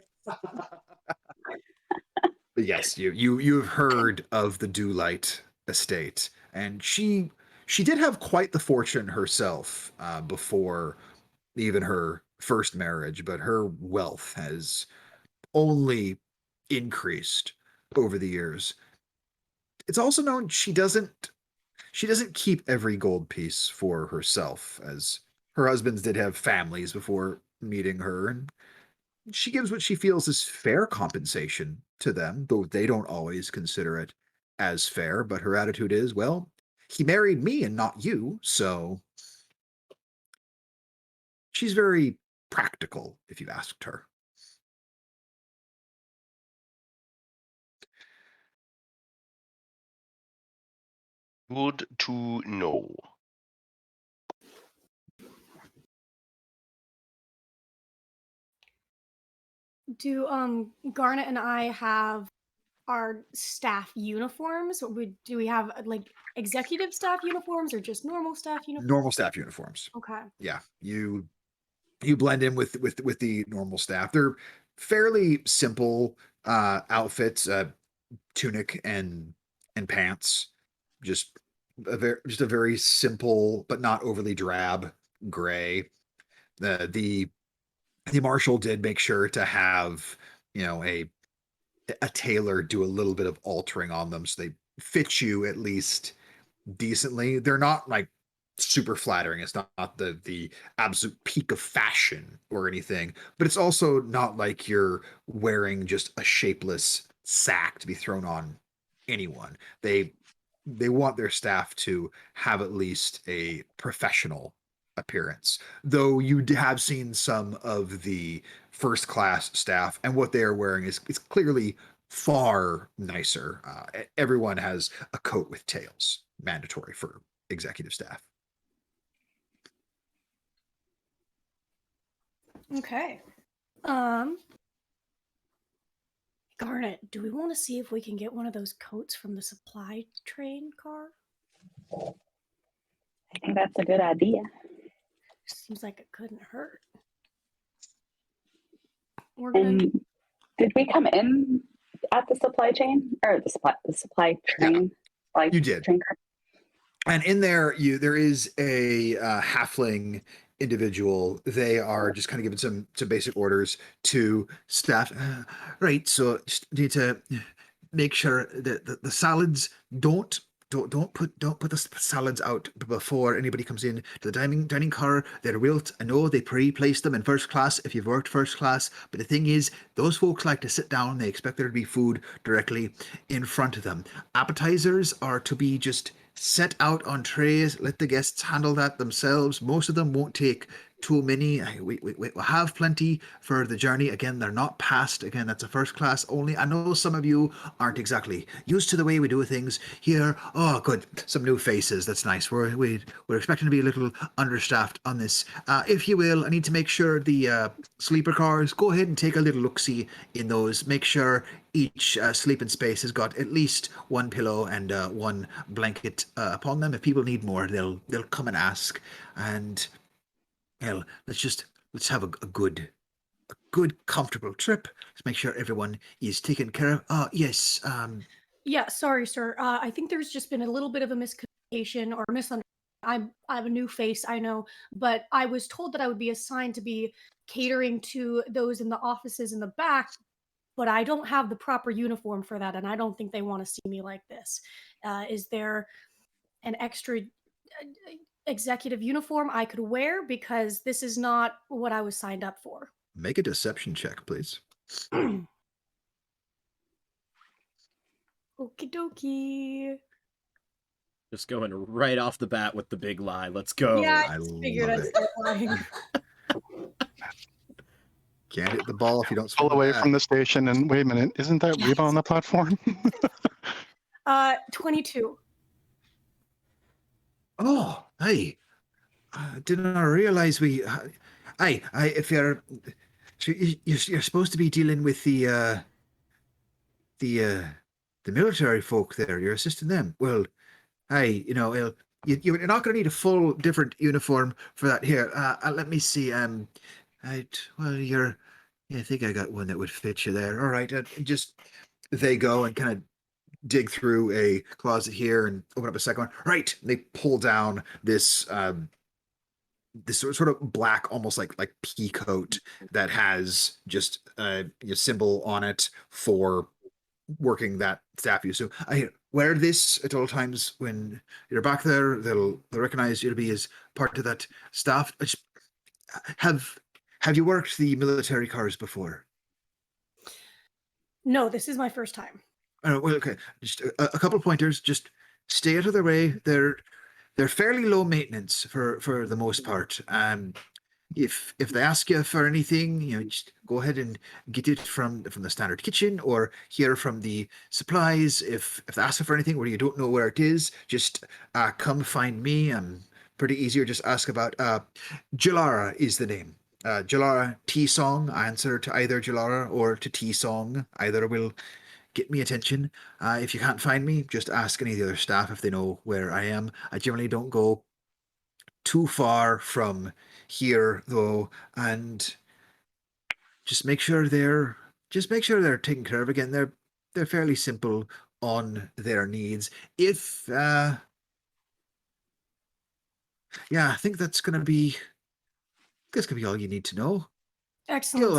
But yes, you've heard of the Dewlight estate, and she did have quite the fortune herself before even her first marriage, but her wealth has only increased over the years. It's also known she doesn't keep every gold piece for herself, as her husbands did have families before meeting her, and she gives what she feels is fair compensation to them, though they don't always consider it as fair. But her attitude is, well, he married me and not you, so she's very practical, if you asked her. Good to know. Do Garnet and I have our staff uniforms? Do we have like executive staff uniforms or just normal staff uniforms? Normal staff uniforms. Okay. Yeah, you blend in with the normal staff. They're fairly simple outfits, tunic and pants, just a very simple but not overly drab gray. The marshal did make sure to have a a tailor do a little bit of altering on them so they fit you at least decently. They're not like super flattering. It's not the absolute peak of fashion or anything, but it's also not like you're wearing just a shapeless sack to be thrown on anyone. They want their staff to have at least a professional appearance. Though you have seen some of the first class staff, and what they are wearing is clearly far nicer. Everyone has a coat with tails, mandatory for executive staff. Okay. Garnet, do we want to see if we can get one of those coats from the supply train car? I think that's a good idea. Seems like it couldn't hurt. We're gonna... And did we come in at the supply chain or the supply train? Yeah, you did. Train car? And in there, there is a halfling individual. They are just kind of giving some basic orders to staff. Right, so just need to make sure that the salads don't put the salads out before anybody comes in to the dining car. They're wilt. I know they pre-place them in first class if you've worked first class, but the thing is, those folks like to sit down. They expect there to be food directly in front of them. Appetizers are to be just set out on trays. Let the guests handle that themselves. Most of them won't take too many. We'll have plenty for the journey. Again, they're not passed. Again, that's a first class only. I know some of you aren't exactly used to the way we do things here. Oh, good. Some new faces. That's nice. We're expecting to be a little understaffed on this. If you will, I need to make sure the sleeper cars, go ahead and take a little look-see in those. Make sure each sleeping space has got at least one pillow and one blanket upon them. If people need more, they'll come and ask. And hell, let's have a good, comfortable trip. Let's make sure everyone is taken care of. Yes. Yeah, sorry, sir. I think there's just been a little bit of a miscommunication or misunderstanding. I have a new face, I know, but I was told that I would be assigned to be catering to those in the offices in the back, but I don't have the proper uniform for that, and I don't think they want to see me like this. Is there an extra executive uniform I could wear? Because this is not what I was signed up for. Make a deception check, please. Okie dokie. Just going right off the bat with the big lie. Let's go. Yeah, I figured love I'd it. start lying. Can't hit the ball if you don't Pull swing away the from the station and wait a minute, isn't that Yes. Reba on the platform? 22. Oh, hey. I didn't realize we. Hey, if you're supposed to be dealing with the military folk there, you're assisting them. Well, hey, you're not going to need a full different uniform for that. Here, let me see. Well, I think I got one that would fit you there. All right, just they go and kind of dig through a closet here and open up a second one. Right, they pull down this this sort of black, almost like pea coat that has just a symbol on it for working that staff use. So I wear this at all times when you're back there. They'll recognize you to be as part of that staff. Have you worked the military cars before? No, this is my first time. Well, okay. Just a couple of pointers. Just stay out of their way. They're fairly low maintenance for the most part. If they ask you for anything, just go ahead and get it from the standard kitchen or hear from the supplies. If they ask you for anything where you don't know where it is, just come find me. I'm pretty easy. Or just ask about Jalara is the name. Jalara T-Song. I answer to either Jalara or to T-Song. Either will get me attention. If you can't find me, just ask any of the other staff if they know where I am. I generally don't go too far from here though, and just make sure they're taken care of. Again, they're fairly simple on their needs. If I think that's gonna be all you need to know. Excellent.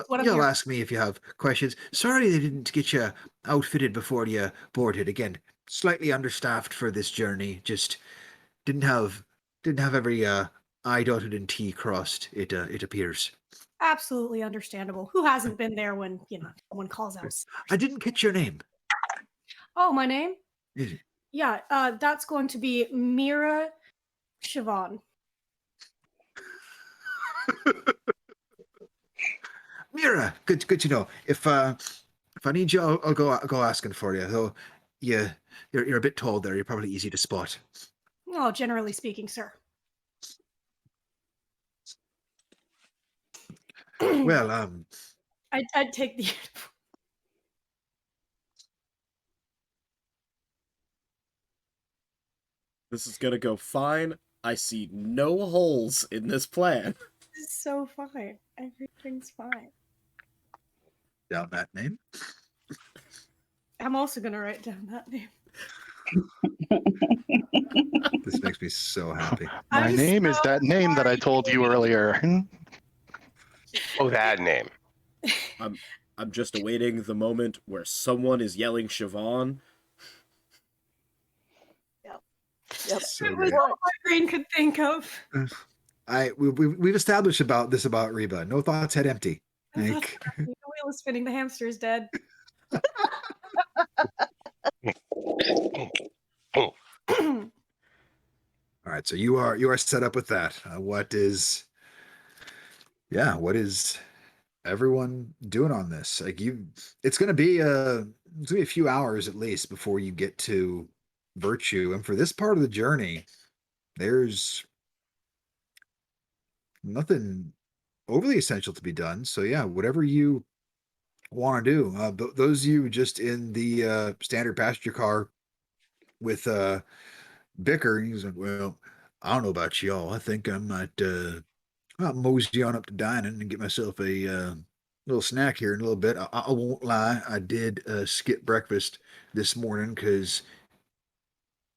What I'm You'll here. ask me if you have questions. Sorry they didn't get you outfitted before you boarded. Again, slightly understaffed for this journey. Just didn't have every I dotted and T crossed. It appears. Absolutely understandable. Who hasn't been there when, one calls out? I didn't catch your name. Oh, my name? Is it? Yeah, that's going to be Mira Siobhan. Mira, good to know. If I need you, I'll go asking for you. Though, you're a bit tall there. You're probably easy to spot. Oh, generally speaking, sir. Well, I'd take the. This is gonna go fine. I see no holes in this plan. This is so fine. Everything's fine. down that name. I'm also gonna write down that name. This makes me so happy. My name is that name that I told you earlier. Oh, that name. I'm just awaiting the moment where someone is yelling Siobhan. Yep. So It was great. all my brain could think of. We've established this about Reba. No thoughts head empty. Like, The wheel is spinning. The hamster is dead. all right, so you are set up with that. What is everyone doing on this? Like it's gonna be a few hours at least before you get to Virtue, and for this part of the journey, there's nothing overly essential to be done. So yeah, whatever you want to do. Those of you just in the standard passenger car with Bicker, he's like, well, I don't know about y'all. I think I might mosey on up to dining and get myself a little snack here in a little bit. I won't lie, I did skip breakfast this morning because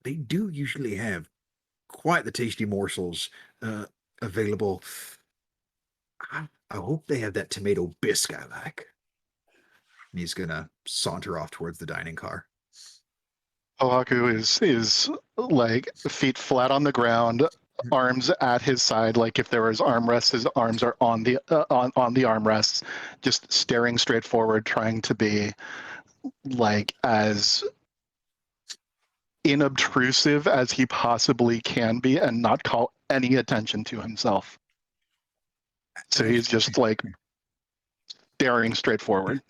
they do usually have quite the tasty morsels available. I hope they have that tomato bisque I like. And he's gonna saunter off towards the dining car. Ohaku is like feet flat on the ground, arms at his side, like if there was armrests, his arms are on the on the armrests, just staring straight forward, trying to be like as inobtrusive as he possibly can be and not call any attention to himself. So he's just like staring straight forward.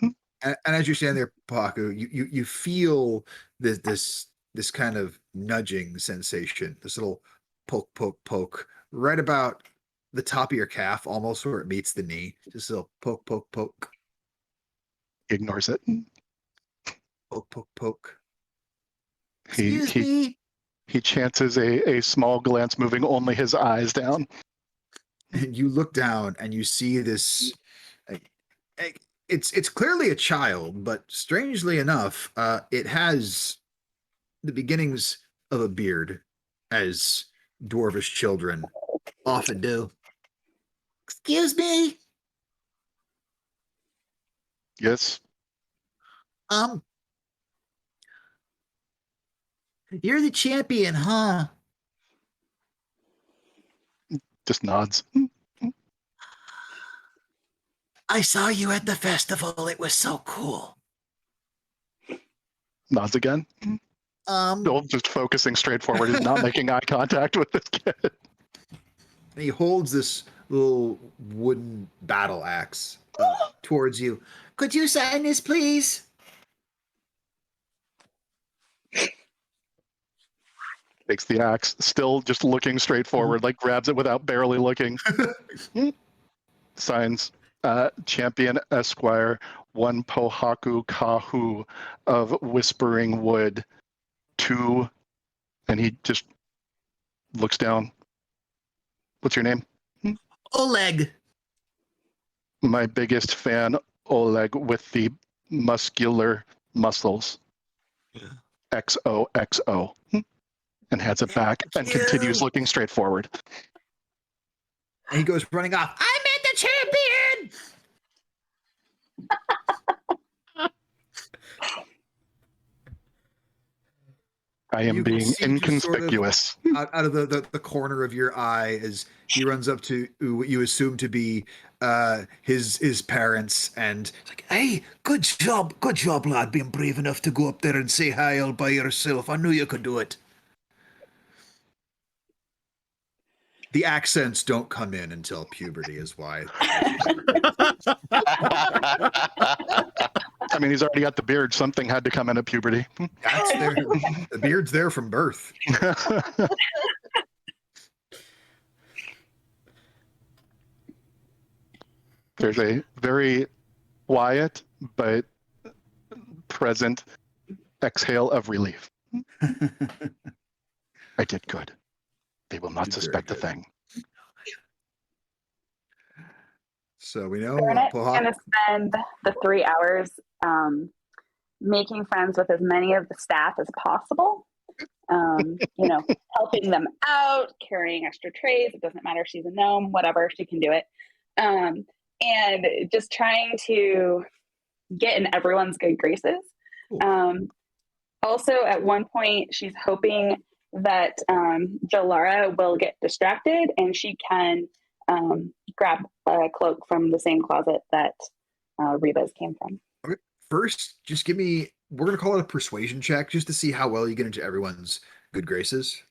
And as you stand there, Paku, you feel this kind of nudging sensation, this little poke right about the top of your calf, almost where it meets the knee. Just a little poke. He ignores it. Poke. Excuse me. He chances a small glance, moving only his eyes down. And you look down and you see this. It's clearly a child, but strangely enough, it has the beginnings of a beard, as dwarvish children often do. Excuse me. Yes. You're the champion, huh? Just nods. I saw you at the festival. It was so cool. Nods again. Still just focusing straight forward. He's not making eye contact with this kid. And he holds this little wooden battle axe towards you. Could you sign this, please? Takes the axe, still just looking straight forward, like grabs it without barely looking. Signs Champion Esquire, one Pohaku Kahu of Whispering Wood, 2, and he just looks down. What's your name? Oleg. My biggest fan, Oleg, with the muscular muscles. Yeah. XOXO. And hands it back and continues looking straight forward. And he goes running off. I met the champion! I am You can being see just sort of inconspicuous. out of the corner of your eye as he runs up to what you assume to be his parents, and it's like, "Hey, good job, lad, being brave enough to go up there and say hi all by yourself. I knew you could do it." The accents don't come in until puberty, is why. I mean, he's already got the beard. Something had to come in at puberty. That's there. The beard's there from birth. There's a very quiet but present exhale of relief. I did good. They will not suspect a thing. So we know Bernet's going to spend the 3 hours making friends with as many of the staff as possible. Helping them out, carrying extra trays. It doesn't matter if she's a gnome, whatever, she can do it. And just trying to get in everyone's good graces. Also, at one point, she's hoping that Jalara will get distracted and she can grab a cloak from the same closet that Reba's came from. Okay. First, just give me, we're going to call it a persuasion check just to see how well you get into everyone's good graces.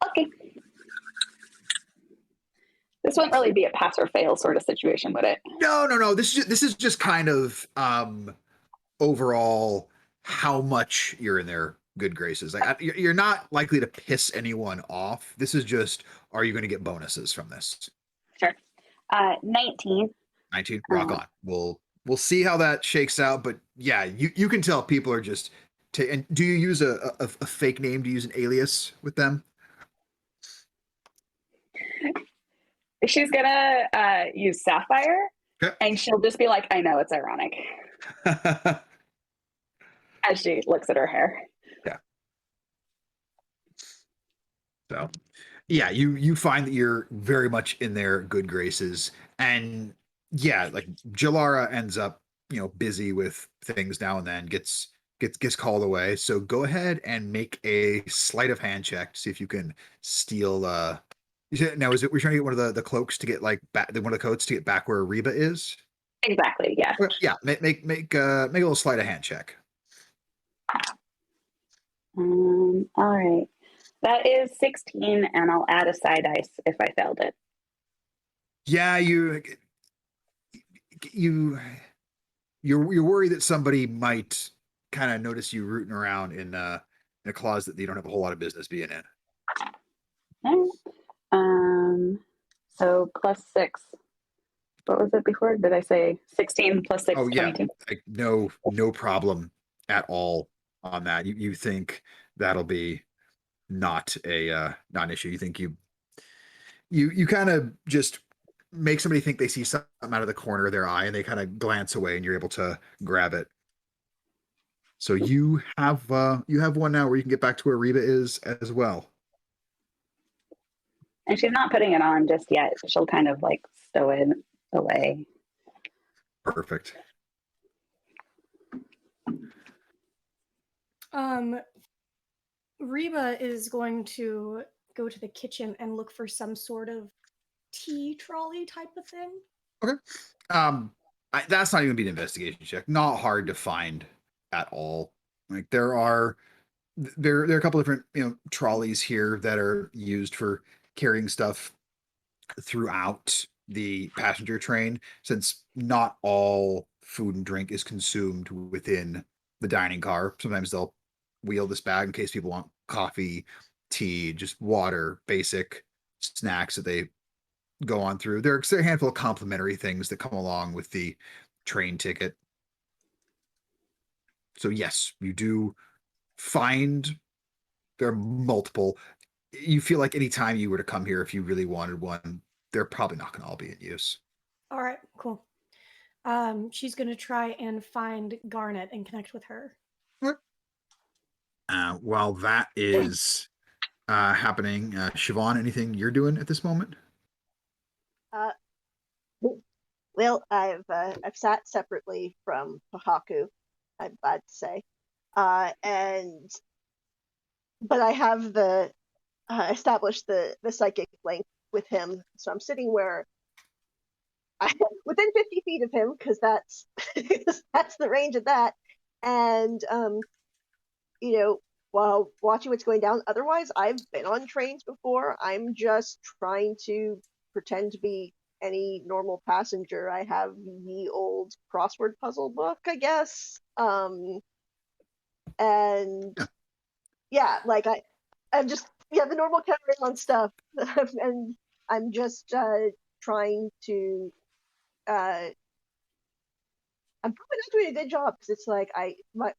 Okay. This wouldn't really be a pass or fail sort of situation, would it? No. This is just kind of overall how much you're in their good graces. Like you're not likely to piss anyone off. This is just, are you going to get bonuses from this? Sure. 19. 19. Rock on. We'll see how that shakes out. But yeah, you can tell people are just. And do you use a fake name? Do you use an alias with them? She's gonna use Sapphire, okay. And she'll just be like, "I know it's ironic," as she looks at her hair. Yeah. So, yeah, you find that you're very much in their good graces, and yeah, like Jalara ends up, busy with things now and then, gets called away. So go ahead and make a sleight of hand check to see if you can steal. Now, is it we're trying to get one of the cloaks to get like back, one of the coats to get back where Reba is? Exactly. Yeah. Okay, yeah. Make a little sleight of hand check. All right. That is 16, and I'll add a side dice if I failed it. Yeah, you're worried that somebody might kind of notice you rooting around in a closet that you don't have a whole lot of business being in. Okay. So +6. What was it before? Did I say 16 + 6? Oh yeah, 22? like no problem at all on that. You think that'll be not an issue. You think you kind of just make somebody think they see something out of the corner of their eye and they kind of glance away and you're able to grab it. So you have one now where you can get back to where Reba is as well. And she's not putting it on just yet. She'll kind of like stow it away. Perfect. Reba is going to go to the kitchen and look for some sort of tea trolley type of thing. Okay. That's not even be an investigation check. Not hard to find at all. Like there are a couple different trolleys here that are used for carrying stuff throughout the passenger train, since not all food and drink is consumed within the dining car. Sometimes they'll wheel this bag in case people want coffee, tea, just water, basic snacks that they go on through. There's a handful of complimentary things that come along with the train ticket. So yes, you do find there are multiple. You feel like anytime you were to come here, if you really wanted one, they're probably not going to all be in use. All right, cool. She's going to try and find Garnet and connect with her. While that is happening, Siobhan, anything you're doing at this moment? Well, I've sat separately from Pahaku, I'm glad to say, and but I have the established the psychic link with him, so I'm sitting where within 50 feet of him, because that's that's the range of that, and you know, while watching what's going down. Otherwise, I've been on trains before. I'm just trying to pretend to be any normal passenger. I have the old crossword puzzle book, I guess. And yeah, like I'm just the normal carry on stuff, and I'm just trying to. I'm probably not doing a good job because it's like no,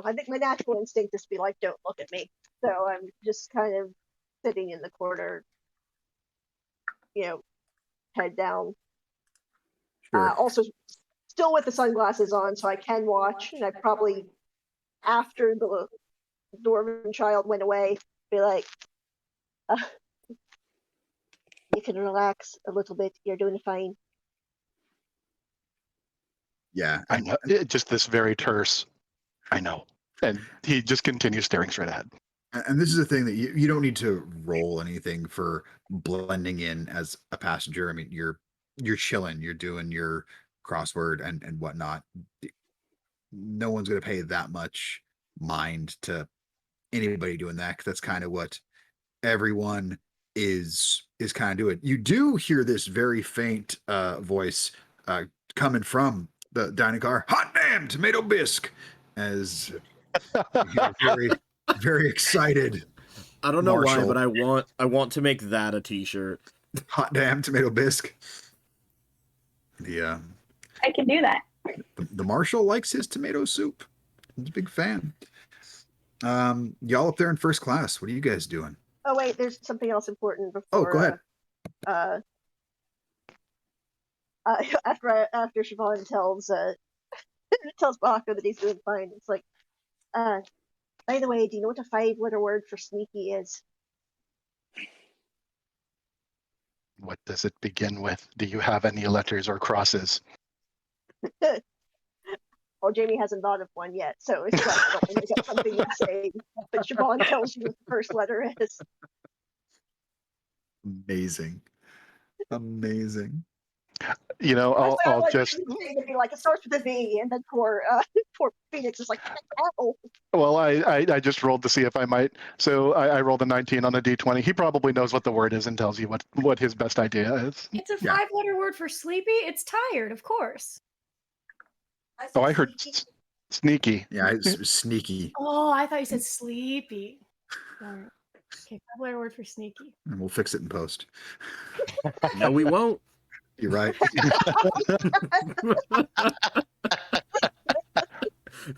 I think my natural instinct is to be like, don't look at me. So I'm just kind of sitting in the corner, you know, head down. Sure. Also, still with the sunglasses on, so I can watch. And I probably, after the dwarven child went away, be like, you can relax a little bit. You're doing fine. Yeah. I know. Just this very terse. I know. And he just continues staring straight ahead. And this is a thing that you don't need to roll anything for blending in as a passenger. I mean, you're chilling, you're doing your crossword and whatnot. No one's going to pay that much mind to anybody doing that, 'cause that's kind of what everyone is kind of doing. You do hear this very faint voice coming from the dining car. Hot damn tomato bisque, as you hear very very excited. I don't know Marshall. why, but I want to make that a t-shirt. Hot damn tomato bisque. The I can do that. the Marshall likes his tomato soup. He's a big fan. Y'all up there in first class, what are you guys doing? Oh wait, there's something else important before. Oh, go ahead. After Siobhan tells tells Baco that he's doing fine, it's like, by the way, do you know what a 5-letter word for sneaky is? What does it begin with? Do you have any letters or crosses? Well, Jamie hasn't thought of one yet, so it's like, I don't make up something to say, but Siobhan tells you what the first letter is. Amazing. You know, I'll just. Be like, it starts with a V, and then poor Phoenix is like, oh. Well, I just rolled to see if I might. So I rolled a 19 on a d20. He probably knows what the word is and tells you what his best idea is. It's a 5-letter word for sleepy. It's tired, of course. I heard sneaky. Yeah, it's sneaky. Oh, I thought you said sleepy. All right. Okay, 5-letter word for sneaky. And we'll fix it in post. No, we won't. You're right.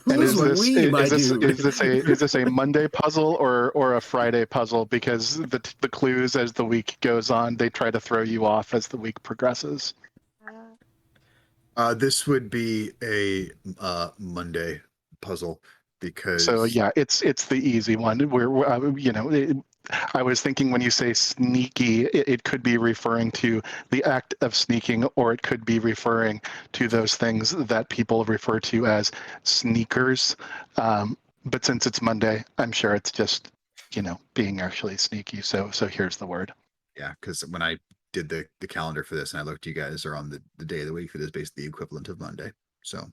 Is Is this a Monday puzzle or a Friday puzzle? Because the clues as the week goes on, they try to throw you off as the week progresses. This would be a Monday puzzle because. So yeah, it's the easy one. I was thinking when you say sneaky, it could be referring to the act of sneaking, or it could be referring to those things that people refer to as sneakers. But since it's Monday, I'm sure it's just, being actually sneaky. So here's the word. Yeah, because when I did the calendar for this and I looked, you guys are on the day of the week that is basically the equivalent of Monday. So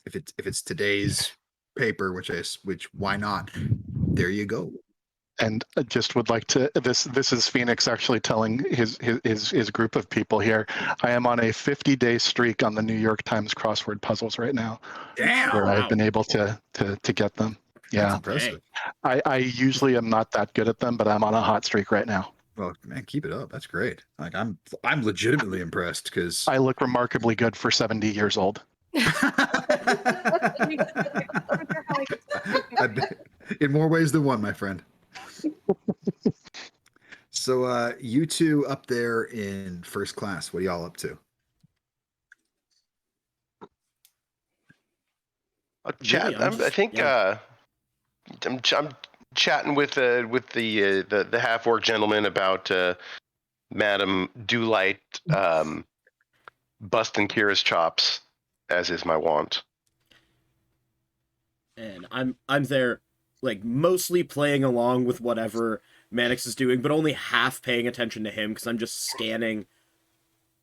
if it's today's paper, which why not? There you go. And I just would like to, this is Phoenix actually telling his group of people here, I am on a 50-day streak on the New York Times crossword puzzles right now. Damn. Where I've been able to get them. Yeah. That's impressive. I usually am not that good at them, but I'm on a hot streak right now. Well, man, keep it up. That's great. Like I'm legitimately impressed because I look remarkably good for 70 years old. In more ways than one, my friend. So you two up there in first class, what are y'all up to? Chat. I'm chatting with the half orc gentleman about Madame Dewlight busting Kira's chops, as is my wont. And I'm there like mostly playing along with whatever Mannix is doing, but only half paying attention to him because I'm just scanning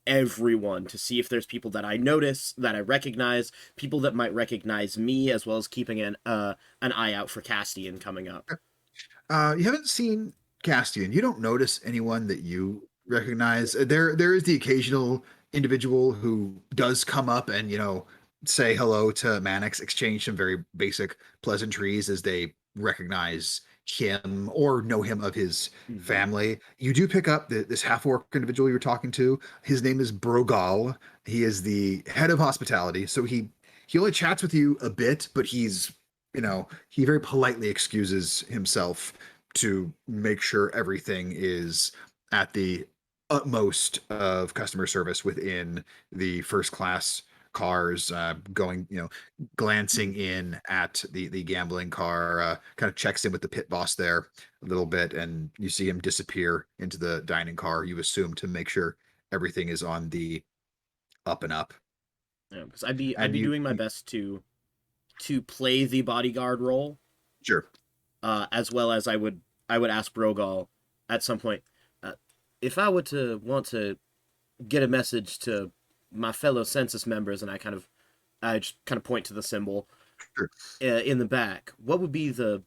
everyone to see if there's people that I notice, that I recognize, people that might recognize me, as well as keeping an eye out for Castian coming up. You haven't seen Castian. You don't notice anyone that you recognize. There is the occasional individual who does come up and say hello to Mannix, exchange some very basic pleasantries as they recognize him or know him of his family. You do pick up this half-orc individual you're talking to. His name is Brogal. He is the head of hospitality, so he only chats with you a bit, but he very politely excuses himself to make sure everything is at the utmost of customer service within the first class cars, going, glancing in at the gambling car, kind of checks in with the pit boss there a little bit, and you see him disappear into the dining car, you assume, to make sure everything is on the up and up. Yeah, because I'd be And doing my best to play the bodyguard role. Sure. As well as I would ask Brogal at some point, if I were to want to get a message to my fellow census members, and I just kind of point to the symbol Sure. In the back, what would be the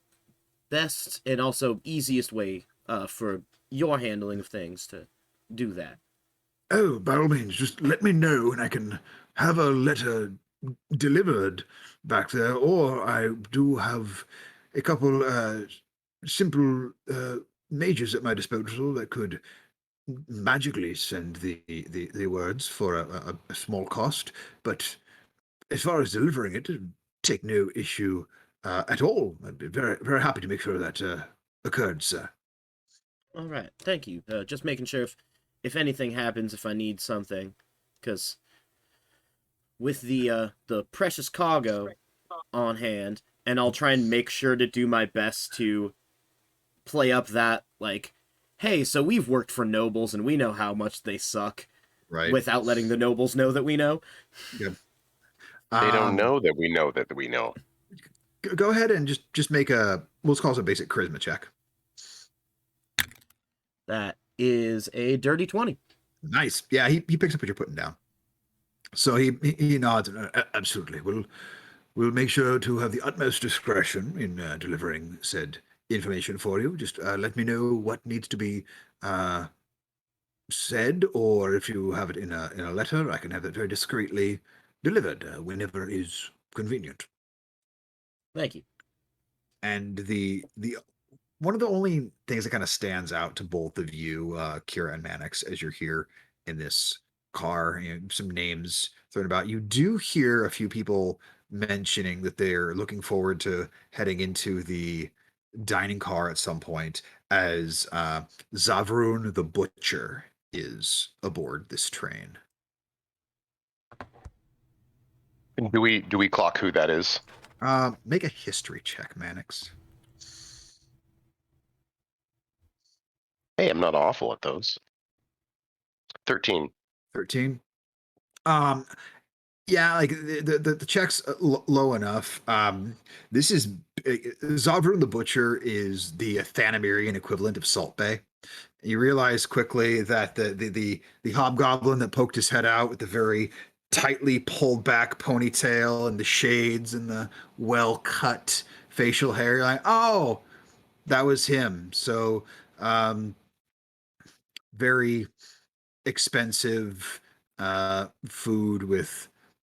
best and also easiest way for your handling of things to do that? Oh, by all means, just let me know and I can have a letter delivered back there, or I do have a couple simple mages at my disposal that could magically send the words for a small cost. But as far as delivering it, take no issue at all. I'd be very, very happy to make sure that occurred, sir. All right, thank you. Just making sure if anything happens, if I need something, because with the precious cargo on hand, and I'll try and make sure to do my best to play up that, like, hey, so we've worked for nobles and we know how much they suck, Right. without letting the nobles know that we know. Yep. They don't know that we know that we know. Go ahead and just make let's call it a basic charisma check. That is a dirty 20. Nice. Yeah, he picks up what you're putting down. So he nods. Absolutely. We'll make sure to have the utmost discretion in delivering said information for you. Just let me know what needs to be said, or if you have it in a letter, I can have it very discreetly delivered whenever is convenient. Thank you. And the one of the only things that kind of stands out to both of you, Kira and Mannix, as you're here in this car, some names thrown about. You do hear a few people mentioning that they're looking forward to heading into the dining car at some point, as Zavrun the Butcher is aboard this train. And do we clock who that is? Make a history check, Mannix. Hey, I'm not awful at those. 13. 13. Yeah, like the check's low enough. This is Zavrun the Butcher is the Thanamirian equivalent of Salt Bay. You realize quickly that the hobgoblin that poked his head out with the very tightly pulled back ponytail and the shades and the well cut facial hair, you're like, oh, that was him. So very expensive food with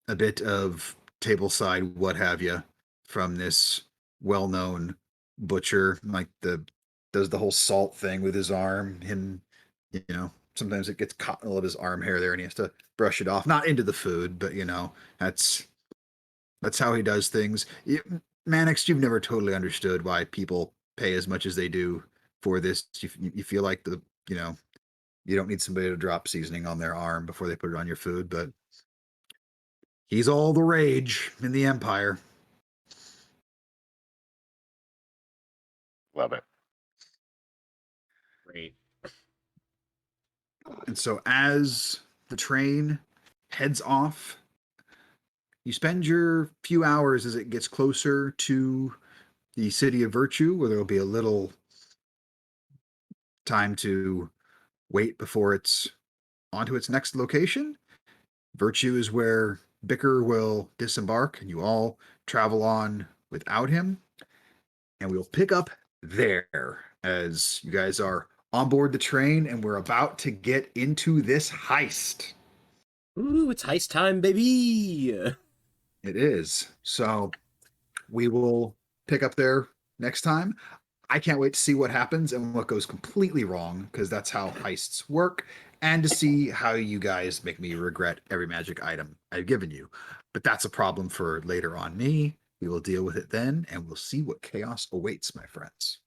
a bit of tableside what have you from this well-known butcher, like does the whole salt thing with his arm. Sometimes it gets caught in all of his arm hair there and he has to brush it off, not into the food, but that's how he does things. Mannix, you've never totally understood why people pay as much as they do for this. You feel like you don't need somebody to drop seasoning on their arm before they put it on your food, but he's all the rage in the Empire. Love it. Great. And so as the train heads off, you spend your few hours as it gets closer to the City of Virtue, where there'll be a little time to wait before it's onto its next location. Virtue is where Bicker will disembark, and you all travel on without him. And we'll pick up there as you guys are on board the train and we're about to get into this heist. Ooh, it's heist time, baby! It is. So we will pick up there next time. I can't wait to see what happens and what goes completely wrong, because that's how heists work, and to see how you guys make me regret every magic item I've given you. But that's a problem for later on me. We will deal with it then, and we'll see what chaos awaits, my friends.